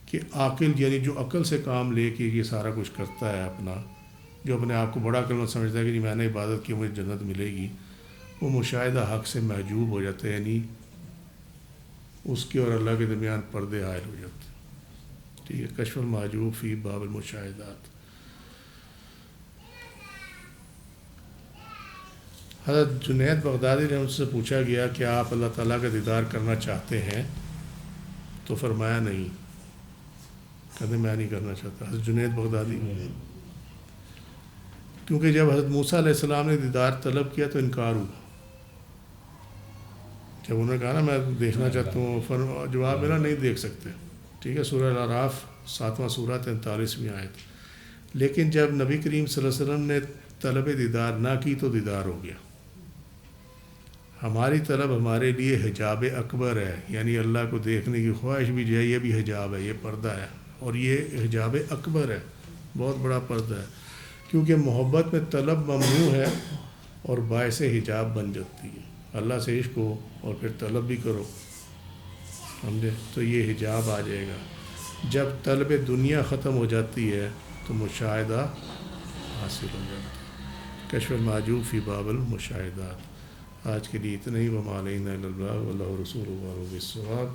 کہ عاقل یعنی جو عقل سے کام لے کے یہ سارا کچھ کرتا ہے اپنا، جو اپنے آپ کو بڑا عقل سمجھتا ہے کہ جی میں نے عبادت کی مجھے جنت ملے گی، وہ مشاہدہ حق سے محجوب ہو جاتا ہے، یعنی اس کے اور اللہ کے درمیان پردے حائل ہو جاتے ہیں۔ ٹھیک ہے، کشف المحجوب فی باب المشاہدات۔ حضرت جنید بغدادی نے ان سے پوچھا گیا کہ آپ اللہ تعالیٰ کا دیدار کرنا چاہتے ہیں؟ تو فرمایا نہیں، کہتے میں نہیں کرنا چاہتا۔ حضرت جنید بغدادی کیونکہ جب حضرت موسیٰ علیہ السلام نے دیدار طلب کیا تو انکار ہوا، جب انہوں نے کہا نا میں دیکھنا چاہتا ہوں، جواب میرا نہیں دیکھ سکتے، ٹھیک ہے، سورہ الاعراف 7واں سورہ 43ویں آیت۔ لیکن جب نبی کریم صلی اللہ علیہ وسلم نے طلب دیدار نہ کی تو دیدار ہو گیا۔ ہماری طلب ہمارے لیے حجاب اکبر ہے، یعنی اللہ کو دیکھنے کی خواہش بھی جو ہے یہ بھی حجاب ہے، یہ پردہ ہے، اور یہ حجاب اکبر ہے، بہت بڑا پردہ ہے، کیونکہ محبت میں طلب ممنوع ہے اور باعث حجاب بن جاتی ہے۔ اللہ سے عشق ہو اور پھر طلب بھی کرو، سمجھے، تو یہ حجاب آ جائے گا۔ جب طلب دنیا ختم ہو جاتی ہے تو مشاہدہ حاصل ہو جاتا ہے۔ کشف المحجوب فی باب المشاہدات۔ آج کے لیے اتنا ہی، وما علینا الا البلاغ واللہ رسولہ بالصواب۔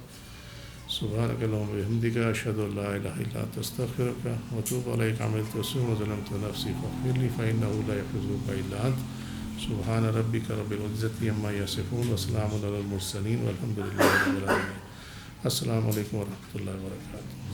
سبحانک اللہم وبحمدک اشہد ان لا الہ الا انت استغفرک واتوب الیک۔ عملت سوءا وظلمت نفسی فاغفر لی فانہ لا یغفر الذنوب الا انت۔ سبحان ربک رب العزۃ عما یصفون وسلام علی المرسلین والحمد للہ رب العالمین۔ السلام علیکم ورحمۃ اللہ وبرکاتہ۔